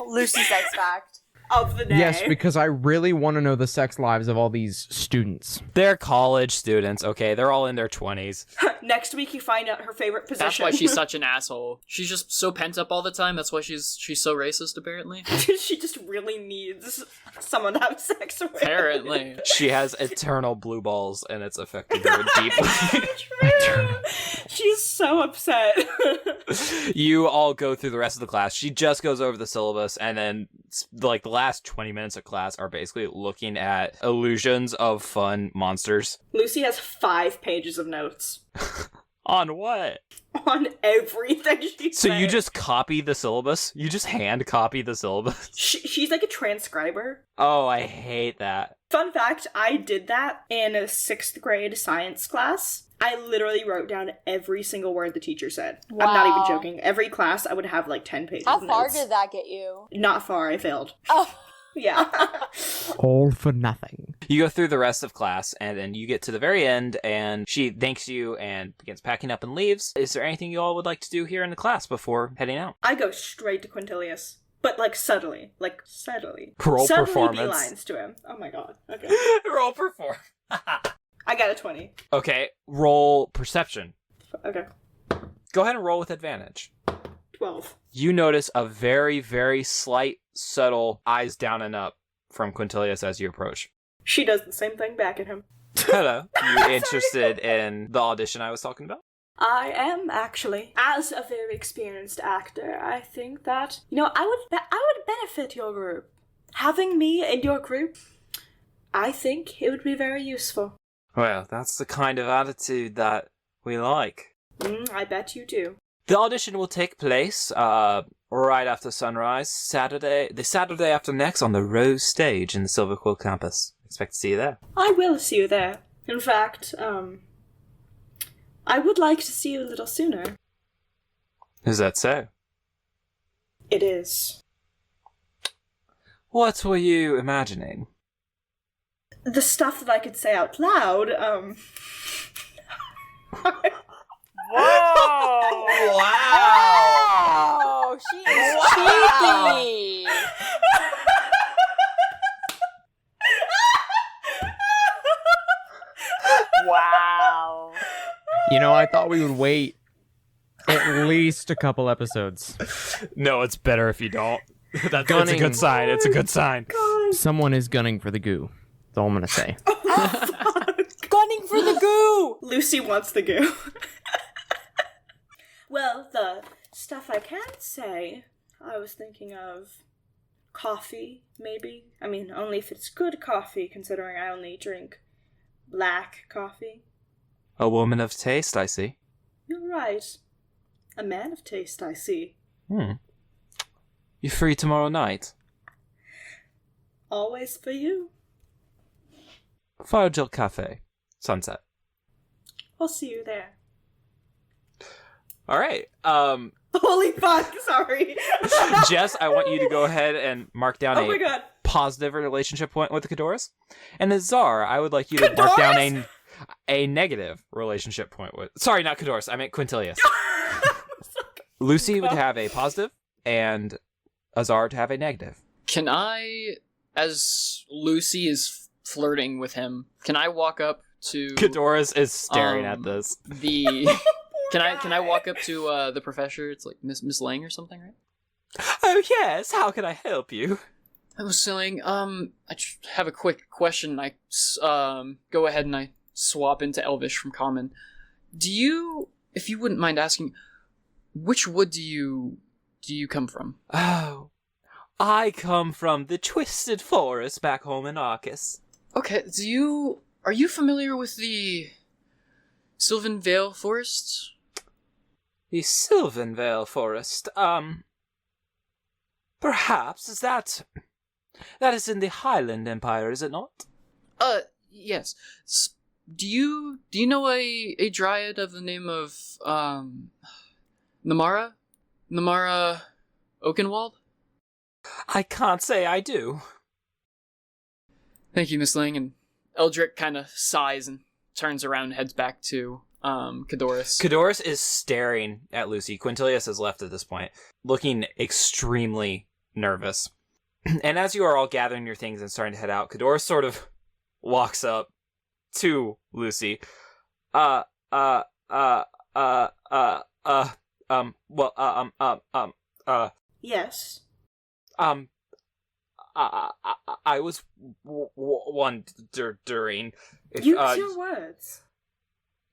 Lucy sex fact. of the day. Yes, because I really want to know the sex lives of all these students. They're college students, okay? They're all in their 20s. Next week you find out her favorite position. That's why she's such an asshole. She's just so pent up all the time. That's why she's so racist, apparently. She just really needs someone to have sex with. Apparently. She has eternal blue balls, and it's affecting her deeply. True. She's so upset. You all go through the rest of the class. She just goes over the syllabus, and then the last 20 minutes of class are basically looking at illusions of fun monsters. Lucy has 5 pages of notes On what? on everything she So said. you just copy the syllabus? You just hand copy the syllabus? She's like a transcriber. Oh, I hate that. Fun fact, I did that in a 6th grade science class. I literally wrote down every single word the teacher said. I'm not even Wow. joking. Every class I would have like 10 pages How of far notes. did that get you? Not far, I failed. Oh. Yeah. All for nothing. You go through the rest of class, and then you get to the very end, and she thanks you and begins packing up and leaves. Is there anything you all would like to do here in the class before heading out? I go straight to Quintilius. But like subtly. Roll Subtly performance. beelines to him. Oh my god. Okay. Roll perform. I got a 20. Okay, roll perception. Okay. Go ahead and roll with advantage. 12. You notice a very, very slight, subtle eyes down and up from Quintilius as you approach. She does the same thing back at him. Hello. You interested in the audition I was talking about? I am actually, as a very experienced actor, I think that I would benefit your group. Having me in your group, I think it would be very useful. Well, that's the kind of attitude that we like. I bet you do. The audition will take place right after sunrise, the Saturday after next on the Rose stage in the Silver Quill campus. Expect to see you there. I will see you there. In fact, I would like to see you a little sooner. Is that so? It is. What were you imagining? The stuff that I could say out loud, Whoa! Wow! She is cheeky! Wow. You know, I thought we would wait at least a couple episodes. No, it's better if you don't. That's a Gunning. good sign. It's a good sign. Someone is gunning for the goo. That's all I'm gonna say. Gunning for the goo! Lucy wants the goo. Well, the stuff I can say, I was thinking of coffee, maybe. I mean, only if it's good coffee, considering I only drink black coffee. A woman of taste, I see. You're right. A man of taste, I see. You free tomorrow night? Always for you. Firejolt Cafe. Sunset. I'll see you there. All right. Holy fuck, sorry. Jess, I want you to go ahead and mark down Oh my god. positive relationship point with the Cadoris. And Azar, I would like you to mark down a negative relationship point with... Sorry, not Cadoris. I meant Quintilius. Lucy would have a positive, and Azar to have a negative. Can I, as Lucy is flirting with him, can I walk up to Cadoris is staring at this. the? Can I walk up to the professor? It's like Miss Lang or something, right? Oh yes, how can I help you? I was saying, I have a quick question. I go ahead and I swap into Elvish from Common. Do you, if you wouldn't mind asking, which wood do you come from? Oh, I come from the Twisted Forest back home in Arcus. Okay, are you familiar with the Sylvan Vale Forest? The Sylvan Vale Forest, perhaps, that is in the Highland Empire, is it not? Yes. Do you know a dryad of the name of, Namara? Namara Oakenwald? I can't say I do. Thank you, Miss Ling. And Eldric kind of sighs and turns around and heads back to, Cadoris. Cadoris is staring at Lucy. Quintilius has left at this point, looking extremely nervous. And as you are all gathering your things and starting to head out, Cadoris sort of walks up to Lucy. Yes. I was wondering if, Use your words.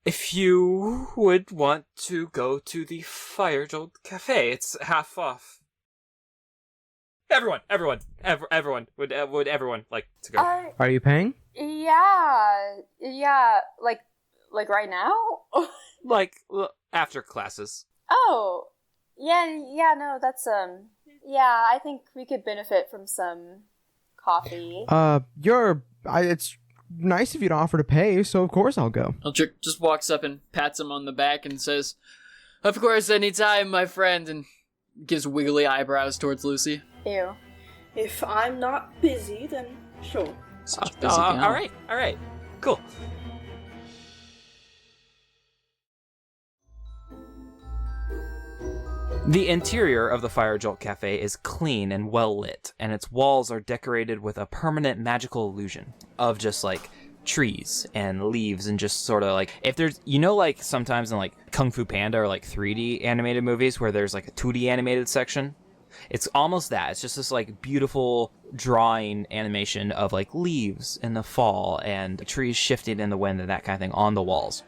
if you would want to go to the Firejolt Cafe. It's half off. Everyone, would everyone like to go? Are you paying? Yeah, like right now? Like, after classes. Oh, yeah, no, that's, yeah, I think we could benefit from some coffee. It's nice of you to offer to pay, so of course I'll go. Eldric just walks up and pats him on the back and says, "Of course, anytime, my friend," and gives wiggly eyebrows towards Lucy. Ew. If I'm not busy, then sure. Such a busy gal. All right, cool. The interior of the Firejolt Cafe is clean and well lit, and its walls are decorated with a permanent magical illusion of just like trees and leaves and just sort of like, if there's, you know, like sometimes in like Kung Fu Panda or like 3D animated movies where there's like a 2D animated section. It's almost that. It's just this like beautiful drawing animation of like leaves in the fall and trees shifting in the wind and that kind of thing on the walls.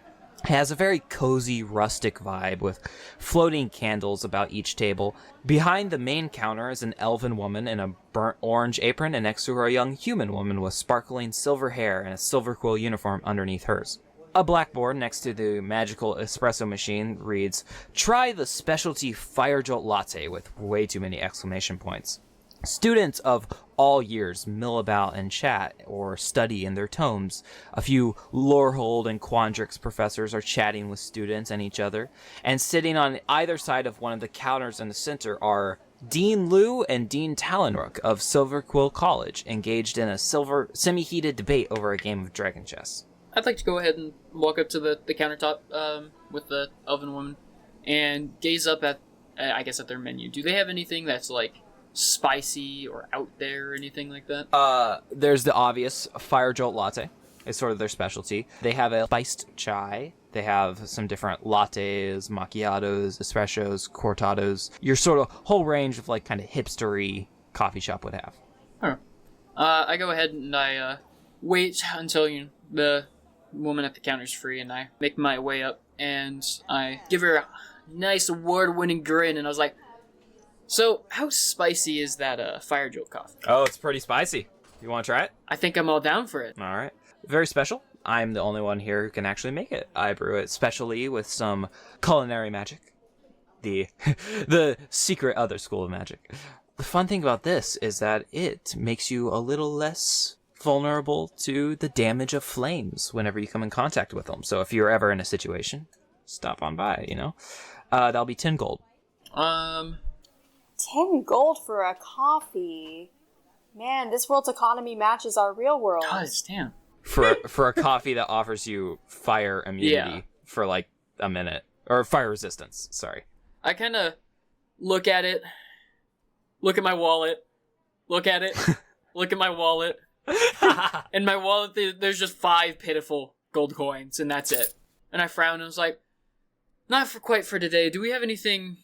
It has a very cozy, rustic vibe with floating candles about each table. Behind the main counter is an elven woman in a burnt orange apron, and next to her a young human woman with sparkling silver hair and a silver quill uniform underneath hers. A blackboard next to the magical espresso machine reads, "Try the specialty Firejolt latte," with way too many exclamation points. Students of all years mill about and chat or study in their tomes. A few Lorehold and Quandrix professors are chatting with students and each other. And sitting on either side of one of the counters in the center are Dean Liu and Dean Talonrook of Silverquill College, engaged in a semi-heated debate over a game of dragon chess. I'd like to go ahead and walk up to the countertop with the elven woman and gaze up at, I guess, at their menu. Do they have anything that's, like, spicy or out there or anything like that? There's the obvious Fire Jolt Latte. It's sort of their specialty. They have a spiced chai. They have some different lattes, macchiatos, espressos, cortados. Your sort of whole range of, like, kind of hipstery coffee shop would have. Huh. I go ahead and I wait until the woman at the counter's free, and I make my way up, and I give her a nice award-winning grin, and I was like, so, how spicy is that Fire Jolt coffee? Oh, it's pretty spicy. You want to try it? I think I'm all down for it. All right. Very special. I'm the only one here who can actually make it. I brew it specially with some culinary magic. The secret other school of magic. The fun thing about this is that it makes you a little less vulnerable to the damage of flames whenever you come in contact with them. So if you're ever in a situation, stop on by, That'll be 10 gold. 10 gold for a coffee. Man, this world's economy matches our real world. God damn. For a coffee that offers you fire immunity for like a minute. Or fire resistance, sorry. I kind of look at it, look at my wallet, look at it, look at my wallet. In my wallet, there's just 5 pitiful gold coins, and that's it. And I frowned and was like, not quite for today. Do we have anything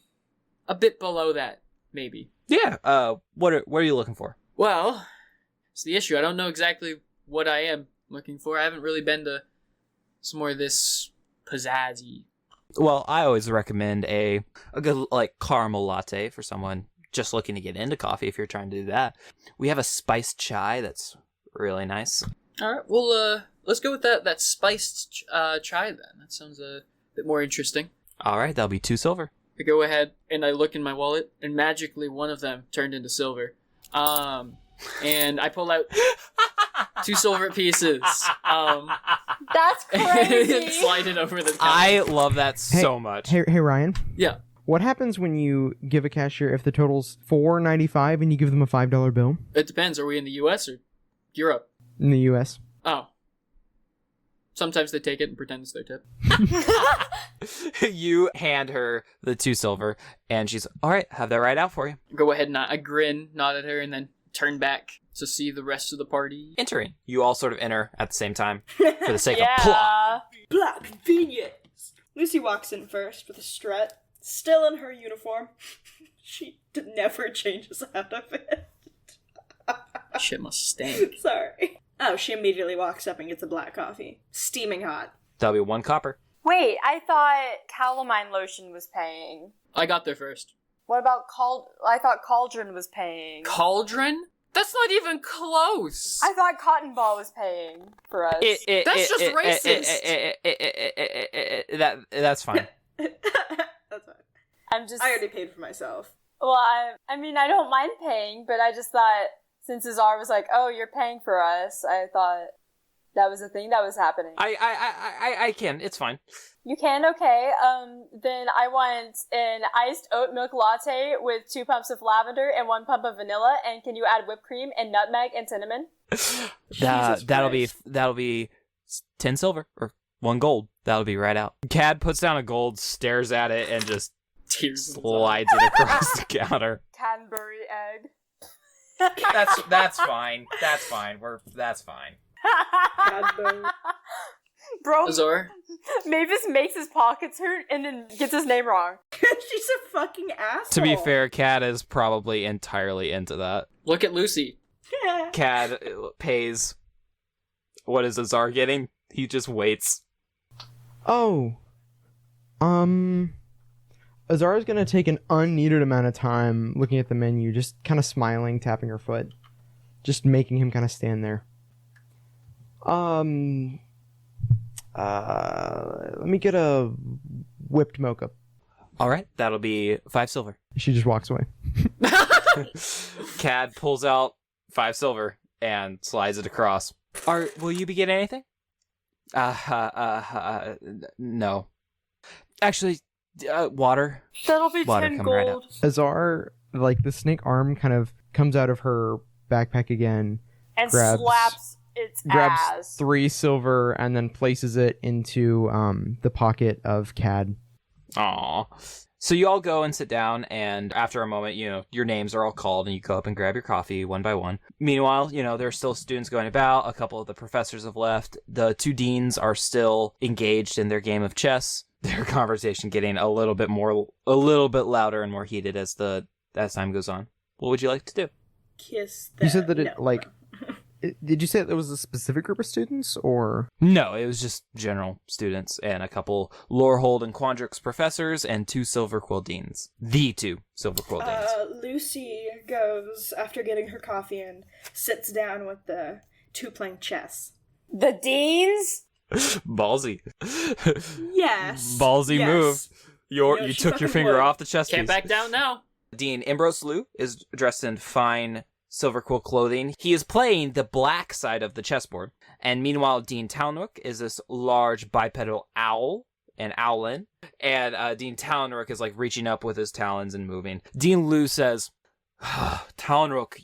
a bit below that? Maybe. Yeah, what are you looking for? Well, it's the issue. I don't know exactly what I am looking for. I haven't really been to some more of this pizzazzy. Well, I always recommend a good, like, caramel latte for someone just looking to get into coffee if you're trying to do that. We have a spiced chai that's really nice. All right, well, let's go with that spiced chai then. That sounds a bit more interesting. All right, that'll be 2 silver. I go ahead and I look in my wallet, and magically one of them turned into silver. And I pull out 2 silver pieces. That's crazy. And slide it over the counter. I love that so much. Hey, Ryan. Yeah. What happens when you give a cashier if the total's $4.95 and you give them a $5 bill? It depends. Are we in the U.S. or Europe? In the U.S. Oh. Sometimes they take it and pretend it's their tip. You hand her the 2 silver, and she's, all right, have that right out for you. Go ahead and I grin, nod at her, and then turn back to see the rest of the party. Entering. You all sort of enter at the same time for the sake of plot. Yeah. Blah, convenience. Lucy walks in first with a strut, still in her uniform. She never changes out of it. Shit must stink. Sorry. Oh, she immediately walks up and gets a black coffee. Steaming hot. That'll be 1 copper. Wait, I thought calamine lotion was paying. I got there first. What about I thought cauldron was paying. Cauldron? That's not even close. I thought cotton ball was paying for us. That's just racist. That's fine. That's fine. I already paid for myself. Well, I mean, I don't mind paying, but I just thought, since Azar was like, oh, you're paying for us, I thought that was a thing that was happening. I can. It's fine. You can? Okay. Then I want an iced oat milk latte with 2 pumps of lavender and 1 pump of vanilla, and can you add whipped cream and nutmeg and cinnamon? That'll be 10 silver or 1 gold. That'll be right out. Cad puts down a gold, stares at it, and just slides it across the counter. Cadbury egg. That's fine. That's fine. That's fine. Bro, Azar? Mavis makes his pockets hurt and then gets his name wrong. She's a fucking asshole. To be fair, Cad is probably entirely into that. Look at Lucy. Cad pays. What is Azar getting? He just waits. Oh. Azara's gonna take an unneeded amount of time looking at the menu, just kind of smiling, tapping her foot. Just making him kind of stand there. Let me get a whipped mocha. All right, that'll be 5 silver. She just walks away. Cad pulls out 5 silver and slides it across. Will you be getting anything? No. Actually, water. That'll be Water 10 coming right gold. Azar, like the snake arm kind of comes out of her backpack again, And grabs- slaps its grabs ass. 3 silver, and then places it into the pocket of Cad. Aw. So you all go and sit down, and after a moment, your names are all called, and you go up and grab your coffee one by one. Meanwhile, there are still students going about. A couple of the professors have left. The 2 deans are still engaged in their game of chess. Their conversation getting a little bit louder and more heated as time goes on. What would you like to do? Kiss You said that it, no. like... Did you say that it was a specific group of students, or...? No, it was just general students and a couple Lorehold and Quandrix professors and 2 Silver Quill deans. The 2 Silver Quill deans. Lucy goes, after getting her coffee, and sits down with the 2 playing chess. The deans? Ballsy. Yes. Ballsy yes. move. You she took your fucking finger would. off the chess Can't piece. back down now. Dean Ambrose Liu is dressed in fine Silver Quill clothing. He is playing the black side of the chessboard. And meanwhile, Dean Talnook is this large bipedal owl, an owlin. And Dean Talnook is like reaching up with his talons and moving. Dean Liu says, Talnook,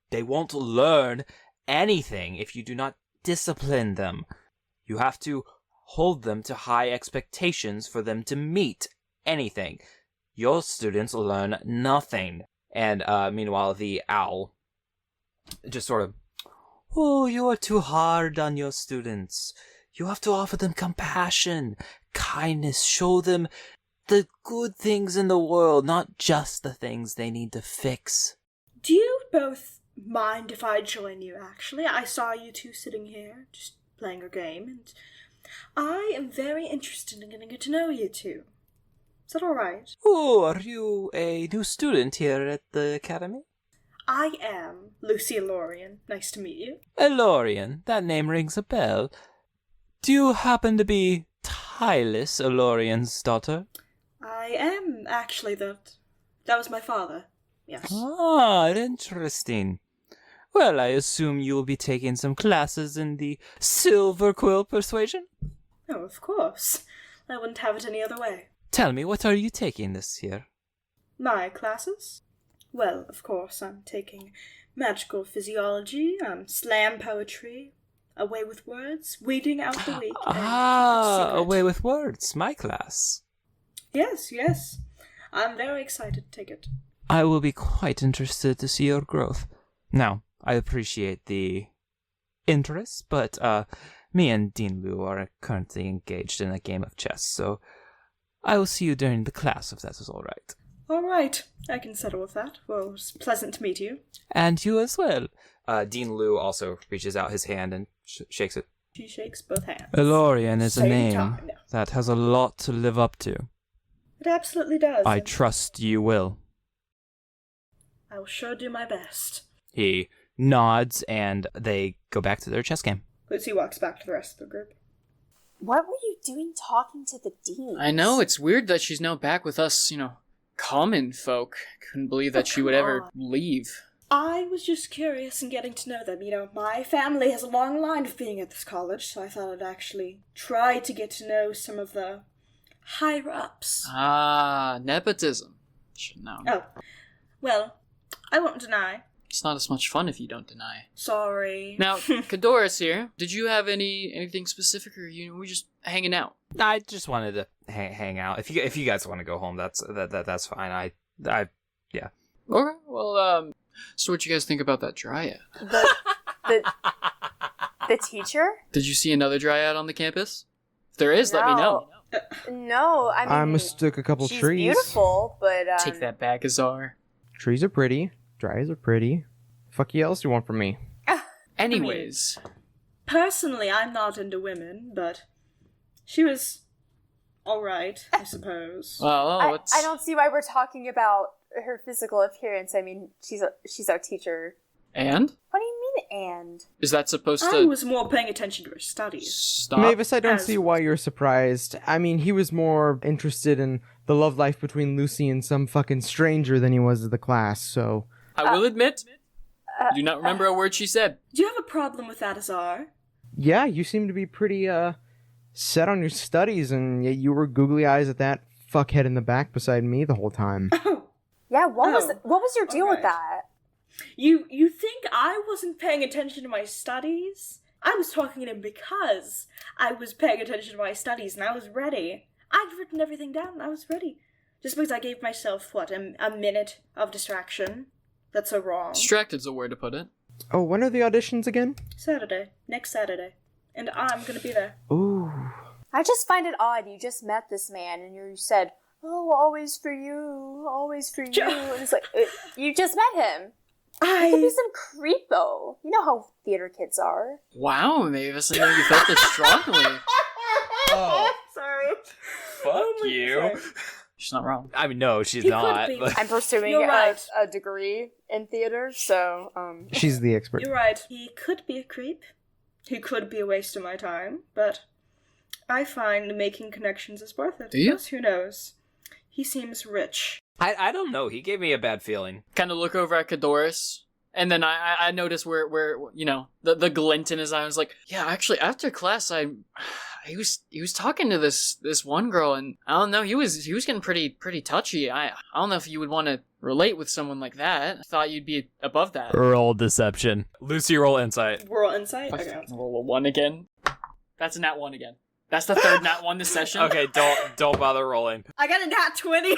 they won't learn anything if you do not discipline them. You have to hold them to high expectations for them to meet anything. Your students learn nothing. And meanwhile, the owl just sort of, oh, you are too hard on your students. You have to offer them compassion, kindness, show them the good things in the world, not just the things they need to fix. Do you both mind if I join you, actually? I saw you 2 sitting here, just playing a game, and I am very interested in getting to know you 2. Is that alright? Oh, are you a new student here at the academy? I am Lucie Elorian. Nice to meet you. Elorian, that name rings a bell. Do you happen to be Tylus Elorian's daughter? I am, actually, that was my father. Yes. Ah, interesting. Well, I assume you will be taking some classes in the Silver Quill Persuasion? Oh, of course. I wouldn't have it any other way. Tell me, what are you taking this year? My classes? Well, of course, I'm taking magical physiology, slam poetry, a way with words, weeding out the weak. and secret. A way with words, my class. Yes, yes. I'm very excited to take it. I will be quite interested to see your growth. Now, I appreciate the interest, but me and Dean Liu are currently engaged in a game of chess, so I will see you during the class if that is all right. All right, I can settle with that. Well, it's pleasant to meet you. And you as well. Dean Liu also reaches out his hand and shakes it. She shakes both hands. Elorian is a Same name time. that has a lot to live up to. It absolutely does. I and trust you will. I will sure do my best. He nods and they go back to their chess game. Lucy walks back to the rest of the group. What were you doing talking to the deans? I know, it's weird that she's now back with us, common folk. Couldn't believe that she would come ever on. leave. I was just curious in getting to know them. My family has a long line of being at this college, so I thought I'd actually try to get to know some of the higher-ups. Ah, nepotism. Should know. Oh, well, I won't deny. It's not as much fun if you don't deny. Sorry. Now, Kadora's here. Did you have anything specific, or we just hanging out? I just wanted to hang out. If you guys want to go home, that's fine. Yeah. Okay. Well, so what you guys think about that dryad? The teacher? Did you see another dryad on the campus? If there is, let me know. No, I mean, I mistook a couple she's trees. beautiful, but Take that back, Azar. Trees are pretty. Dryas are pretty. Fuck you else you want from me? Anyways, Personally, I'm not into women, but she was alright, I suppose. well, I let's. don't see why we're talking about her physical appearance. I mean, she's our teacher. And What do you mean, and? is that supposed I to was more paying attention to her studies. stop? Mavis, I don't As- see why you're surprised. I mean, he was more interested in the love life between Lucy and some fucking stranger than he was of the class, so... I will admit, I do not remember a word she said. Do you have a problem with that, Azar? Yeah, you seem to be pretty, set on your studies, and yet you were googly eyes at that fuckhead in the back beside me the whole time. Oh, Yeah, what was your deal with alright. that? you think I wasn't paying attention to my studies? I was talking to him because I was paying attention to my studies and I was ready. I'd written everything down and I was ready. Just because I gave myself, a minute of distraction? That's so wrong. Distracted's a word to put it. Oh, when are the auditions again? Saturday. Next Saturday. And I'm gonna be there. Ooh. I just find it odd. You just met this man and you said, "Oh, always for you, always for you." And it's like, you just met him. He could be some creep, though. You know how theater kids are. Wow, Mavis, I know you felt this strongly. Oh, sorry. Fuck my you. God. She's not wrong. I mean, no, she's He not. could be. But I'm pursuing You're right. a degree in theater, so, She's the expert. You're right. He could be a creep. He could be a waste of my time, but I find making connections is worth it. Do you? Because who knows? He seems rich. I don't know. He gave me a bad feeling. Kind of look over at Kadoris, and then I notice where the glint in his eye. I was like, yeah, actually, after class, he was talking to this one girl, and I don't know, he was getting pretty touchy. I don't know if you would want to relate with someone like that. I thought you'd be above that. Roll deception. Lucy, roll insight. Roll insight? Okay. Roll a 1 again. That's a nat 1 again. That's the third nat 1 this session. Okay, don't bother rolling. I got a nat 20.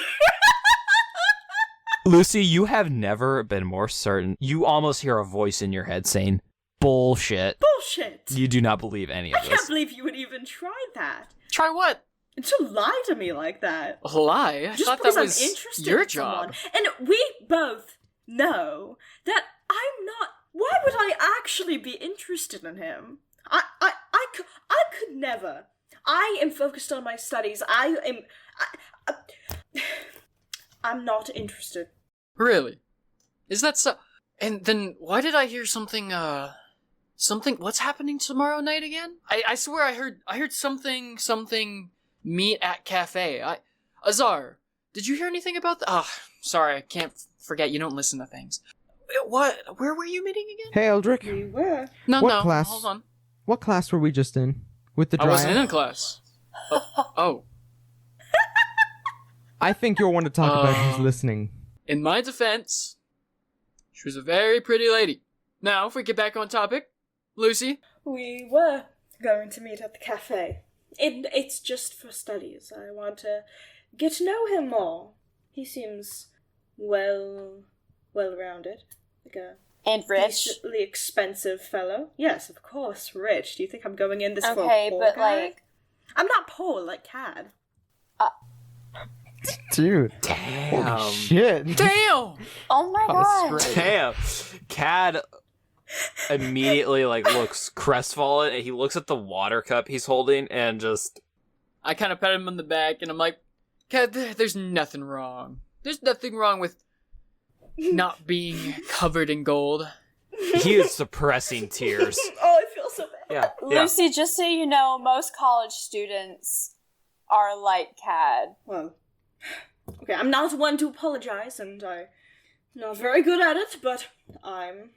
Lucy, you have never been more certain. You almost hear a voice in your head saying, "Bullshit." Bullshit. You do not believe any I of can't this. believe you would even try that. Try what? To lie to me like that. A lie? I Just thought because that was I'm interested your in job. someone. And we both know that I'm not. Why would I actually be interested in him? I could never. I am focused on my studies. I'm not interested. Really? Is that so? And then why did I hear something? What's happening tomorrow night again? I swear I heard something meet at cafe. Azar, did you hear anything about that? Oh, sorry, I can't forget. You don't listen to things. What? Where were you meeting again? Hey, Eldric. We were. No, What class? Hold on. What class were we just in? With the I wasn't dryad? in a class. Oh. I think you'll want to talk about who's listening. In my defense, she was a very pretty lady. Now, if we get back on topic, Lucy. We were going to meet at the cafe. It's just for studies. I want to get to know him more. He seems well-rounded. Like a and rich. decently expensive fellow. Yes, of course, rich. Do you think I'm going in this for a Okay, poor but guy? I'm not poor like Cad. Dude. Damn. Holy shit. Damn! Oh my god. Damn. Cad immediately looks crestfallen, and he looks at the water cup he's holding and just I kind of pat him on the back, and I'm like, Kat, there's nothing wrong. There's nothing wrong with not being covered in gold. he is suppressing tears. Oh, I feel so bad. Yeah. Lucy, just so you know, most college students are like Cad. Well, okay, I'm not one to apologize, and I'm not very good at it, but I'm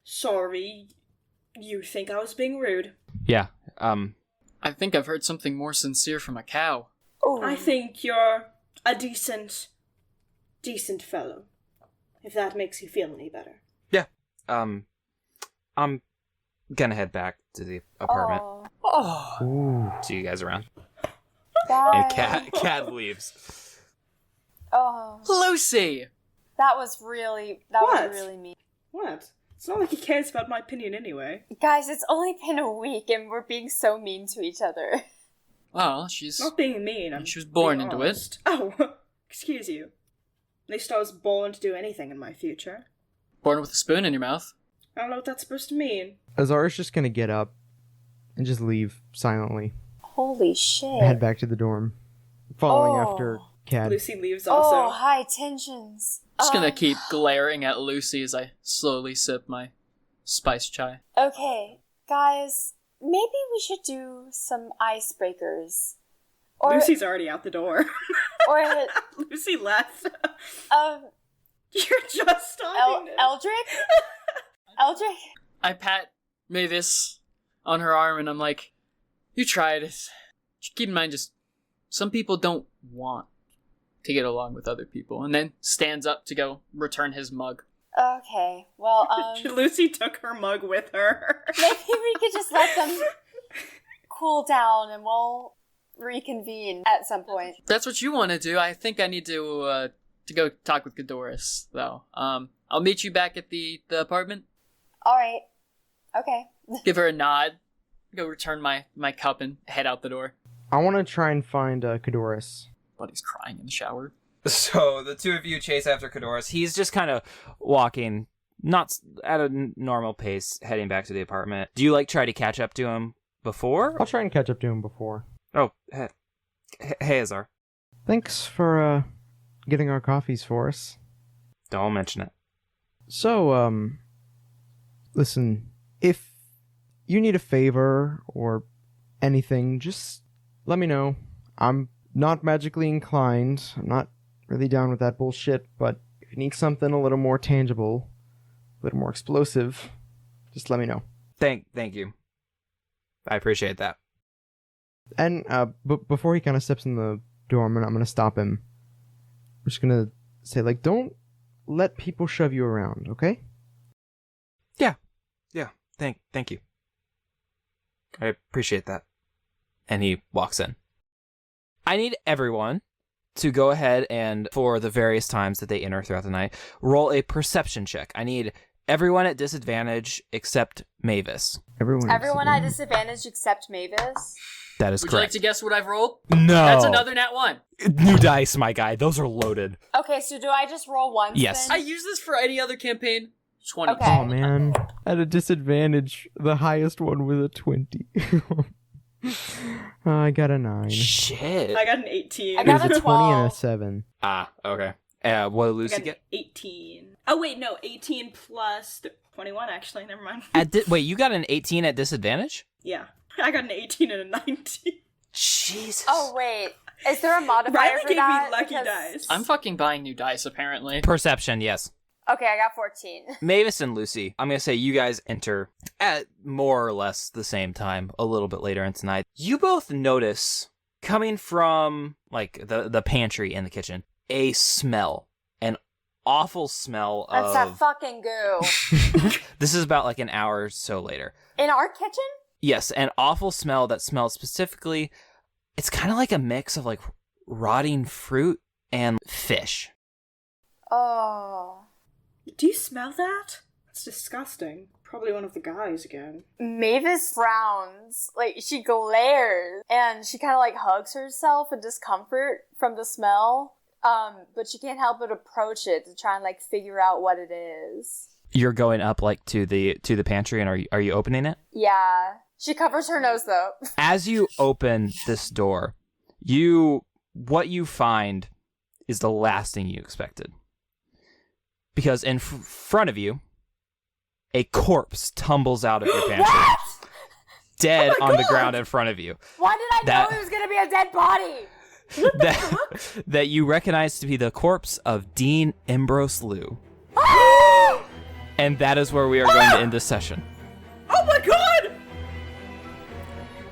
sorry you think I was being rude. Yeah. I think I've heard something more sincere from a cow. Ooh. I think you're a decent fellow, if that makes you feel any better. I'm gonna head back to the apartment. Oh, Oh. Ooh. See you guys around. bye. And Cad leaves. Oh, Lucy! that was really What? mean. What? It's not like he cares about my opinion anyway. Guys, it's only been a week and we're being so mean to each other. Well, she's... Not being mean. She was born being into it. honest. Oh, excuse you. At least I was born to do anything in my future. Born with a spoon in your mouth. I don't know what that's supposed to mean. Azara's just gonna get up and just leave silently. Holy shit. Head back to the dorm. Following Oh. after Cad. Lucy leaves also. Oh, high tensions. Just gonna keep glaring at Lucy as I slowly sip my spice chai. Okay, guys, maybe we should do some icebreakers. Or, Lucy's already out the door. or Lucy left. You're just talking to Eldric? Eldric? I pat Mavis on her arm and I'm like, you tried. Just keep in mind, just some people don't want to get along with other people. And then stands up to go return his mug. Okay, well, Lucie took her mug with her. maybe we could just let them cool down and we'll reconvene at some point. That's what you want to do. I think I need to go talk with Godoris, though. I'll meet you back at the apartment. Alright. Okay. Give her a nod. Go return my cup and head out the door. I want to try and find Cadoris. Buddy's crying in the shower. So the two of you chase after Cadoris. He's just kind of walking, not at a normal pace, heading back to the apartment. Do you try to catch up to him before? I'll try and catch up to him before. Oh, hey, Azar. Thanks for getting our coffees for us. Don't mention it. So, listen, if you need a favor or anything, just let me know. I'm not magically inclined. I'm not really down with that bullshit, but if you need something a little more tangible, a little more explosive, just let me know. Thank you. I appreciate that. And before he kind of steps in the door, I'm gonna stop him. I'm just gonna say, don't let people shove you around, okay? Yeah. Thank you. I appreciate that. And he walks in. I need everyone to go ahead and, for the various times that they enter throughout the night, roll a perception check. I need everyone at disadvantage except Mavis. Everyone at disadvantage except Mavis? That is Would you like correct. to guess what I've rolled? No. That's another nat 1. New dice, my guy. Those are loaded. Okay, so do I just roll once Yes. then? I use this for any other campaign. 20. Okay. Oh, man. At a disadvantage, the highest one was a 20. I got a 9. Shit. I got an 18. I It got was a a 20 and 12. a 7. Ah, okay. What did I Lucie got get? an 18. Oh, wait, no. 18 plus 21, actually. Never mind. Wait, you got an 18 at disadvantage? Yeah. I got an 18 and a 19. Jesus. Oh, wait. Is there a modifier Riley for gave that? me lucky Because- dice. I'm fucking buying new dice, apparently. Perception, yes. Okay, I got 14. Mavis and Lucie, I'm going to say you guys enter at more or less the same time, a little bit later into the night. You both notice, coming from, the pantry in the kitchen, a smell. An awful smell That's that fucking goo. This is about an hour or so later. In our kitchen? Yes, an awful smell that smells specifically, it's kind of like a mix of rotting fruit and fish. Oh. Do you smell that? It's disgusting. Probably one of the guys again. Mavis frowns. She glares. And she kind of, hugs herself in discomfort from the smell. But she can't help but approach it to try and, figure out what it is. You're going up to the pantry, and are you opening it? Yeah. She covers her nose, though. As you open this door, what you find is the last thing you expected. Because in front of you, a corpse tumbles out of your pantry. What? Dead Oh my on the God. ground in front of you. Why did I know it was going to be a dead body? that you recognize to be the corpse of Dean Ambrose Liu. And that is where we are going to end this session. Oh my god!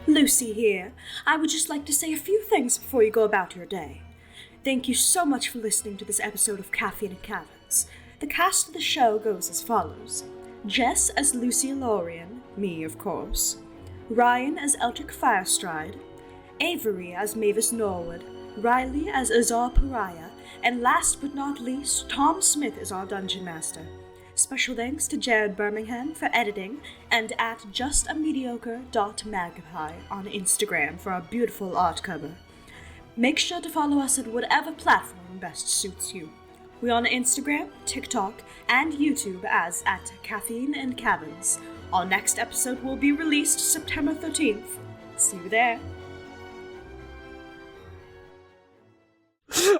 Lucie here. I would just like to say a few things before you go about your day. Thank you so much for listening to this episode of Caffeine and Caverns. The cast of the show goes as follows. Jess as Lucie Elorian, me of course. Ryan as Eldric Firestride. Avery as Mavis Norwood. Riley as Azar Pariah. And last but not least, Tom Smith is our Dungeon Master. Special thanks to Jared Birmingham for editing, and at justamediocre.magpie on Instagram for our beautiful art cover. Make sure to follow us at whatever platform best suits you. We're on Instagram, TikTok, and YouTube as at Caffeine and Caverns. Our next episode will be released September 13th. See you there.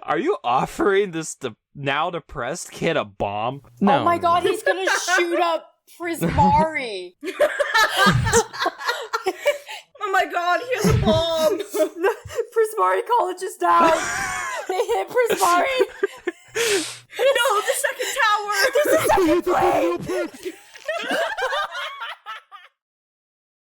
Are you offering this now depressed kid a bomb? No. Oh my god, he's going to shoot up Prismari. Oh my god, he has a bomb! Prismari College is down. They hit Prismari. No, the second